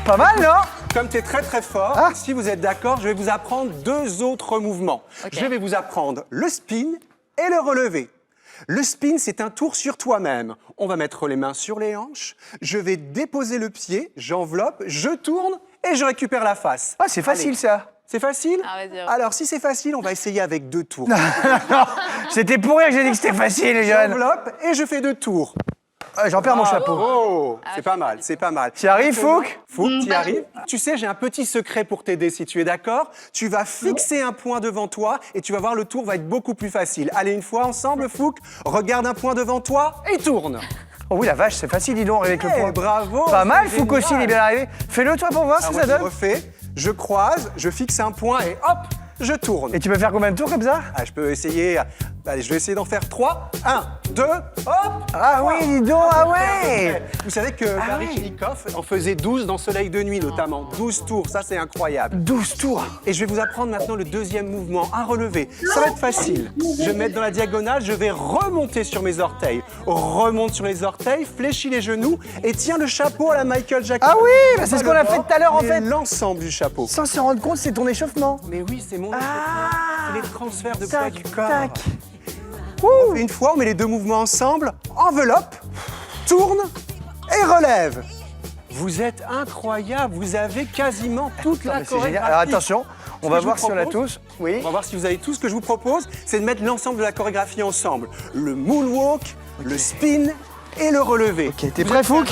Pas mal, non?
Comme tu es très très fort, si vous êtes d'accord, je vais vous apprendre 2 autres mouvements. Je vais vous apprendre le spin et le relevé. Le spin, c'est un tour sur toi-même. On va mettre les mains sur les hanches, je vais déposer le pied, j'enveloppe, je tourne et je récupère la face.
Ah, c'est facile ça.
C'est facile?
Ah, vas-y.
Alors, si c'est facile, on va essayer avec 2 tours.
Non, c'était pour rire que j'ai dit que c'était facile, Johan.
J'enveloppe et je fais 2 tours.
J'en perds mon chapeau.
Oh, c'est pas mal, c'est pas mal.
Tu y arrives, Fouque?
Fouque, tu y arrives. Tu sais, j'ai un petit secret pour t'aider si tu es d'accord. Tu vas fixer un point devant toi et tu vas voir, le tour va être beaucoup plus facile. Allez, une fois ensemble, Fouque, regarde un point devant toi et tourne.
Oh oui, la vache, c'est facile, dis donc, avec le point.
Bravo.
Pas mal, Fouque aussi, il est bien arrivé. Fais-le toi pour voir ce que ça
Je
donne.
refais, je croise, je fixe un point et hop, je tourne.
Et tu peux faire combien de tours comme ça?
Je peux essayer. Allez, je vais essayer d'en faire 3. 1, 2, hop.
Ah oui, dis donc, ah ouais.
Vous savez que Baryshnikov en faisait 12 dans Soleil de nuit notamment. 12 tours, ça c'est incroyable.
12 tours.
Et je vais vous apprendre maintenant le deuxième mouvement, un relevé. Ça va être facile. Je vais me mettre dans la diagonale, je vais remonter sur mes orteils. Remonte sur les orteils, fléchis les genoux et tiens le chapeau à la Michael Jackson.
Ah oui, bah c'est ce qu'on a fait tout à l'heure en fait.
L'ensemble du chapeau.
Sans se rendre compte, c'est ton échauffement.
Mais oui, c'est mon échauffement. C'est les transferts de poids du corps.
Tac.
Une fois, on met les 2 mouvements ensemble. Enveloppe, tourne et relève. Vous êtes incroyable, vous avez quasiment toute la
C'est génial.
chorégraphie.
Alors attention, on va voir si on l'a
propose,
tous. Oui.
On va voir si vous avez tout. Ce que je vous propose, c'est de mettre l'ensemble de la chorégraphie ensemble. Le moonwalk, le spin et le relevé.
Ok, t'es prêt, Fouque?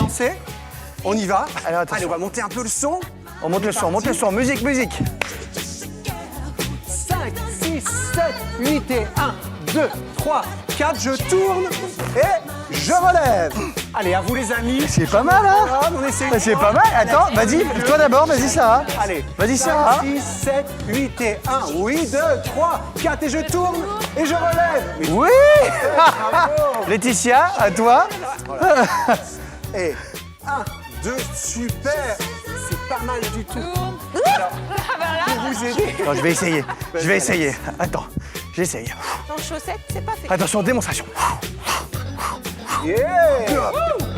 On y va.
Alors, attention.
Allez, on va monter un peu le son.
On monte le son, monte le son. Musique, musique.
5, 6, 7, 8 et 1, 2, 3, 4, je tourne et je relève. Allez, à vous les amis.
C'est pas mal, hein?
On essaie
C'est pas mal. Attends, vas-y, toi d'abord, vas-y, Sarah.
Allez,
Vas-y, Sarah.
6, 7, 8 et 1. Oui, 2, 3, 4 et je tourne et je relève. Mais
Oui. Laetitia, à toi.
Et 1, 2, super. C'est pas mal du tout. Alors, pour vous aider.
Non, je vais essayer. Je vais essayer. Attends, j'essaye.
En chaussettes, c'est pas fait.
Attention, démonstration.
Yeah.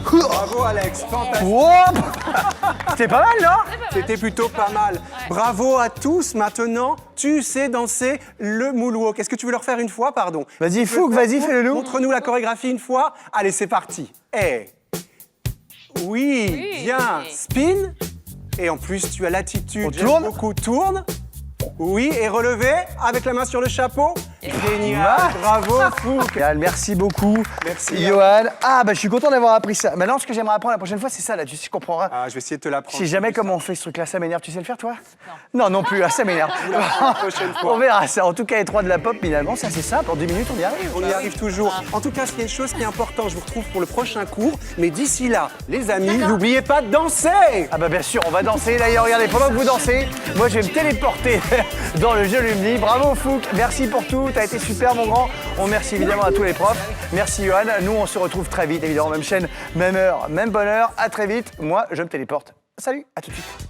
Bravo Alex, fantastique.
Woup. C'était pas mal, non?
C'était plutôt pas mal. Bravo à tous. Maintenant, tu sais danser le moonwalk. Est-ce que tu veux le refaire une fois, pardon?
Vas-y, Fouque, vas-y, fais-le-nous.
Montre-nous la chorégraphie une fois. Allez, c'est parti. Et oui, bien. Spin. Et en plus, tu as l'attitude.
On tourne.
Beaucoup tourne. Oui, et relevé avec la main sur le chapeau. Génial. Bravo, Fouque.
Génial, merci beaucoup.
Merci.
Johan. Ah, bah je suis content d'avoir appris ça. Maintenant, ce que j'aimerais apprendre la prochaine fois, c'est ça, là. Tu sais, je comprendras.
Ah, je vais essayer de te l'apprendre.
Je sais jamais comment on fait ce truc-là, ça m'énerve. Tu sais le faire, toi? Non, non plus, ah, ça m'énerve.
La prochaine fois.
On verra ça. En tout cas, les 3 de la pop, finalement, c'est assez simple. En 10 minutes, on y arrive.
On y arrive toujours. En tout cas, il y a une chose qui est importante, je vous retrouve pour le prochain cours. Mais d'ici là, les amis, n'oubliez pas de danser.
Ah bah bien sûr, on va danser. D'ailleurs, regardez, pendant que vous dansez, moi je vais me téléporter dans le jeu Lumni. Bravo Fouque, merci pour tout, t'as été super mon grand. On remercie évidemment à tous les profs. Merci Johan, nous on se retrouve très vite, évidemment, même chaîne, même heure, même bonne heure. À très vite, moi je me téléporte. Salut, à tout de suite.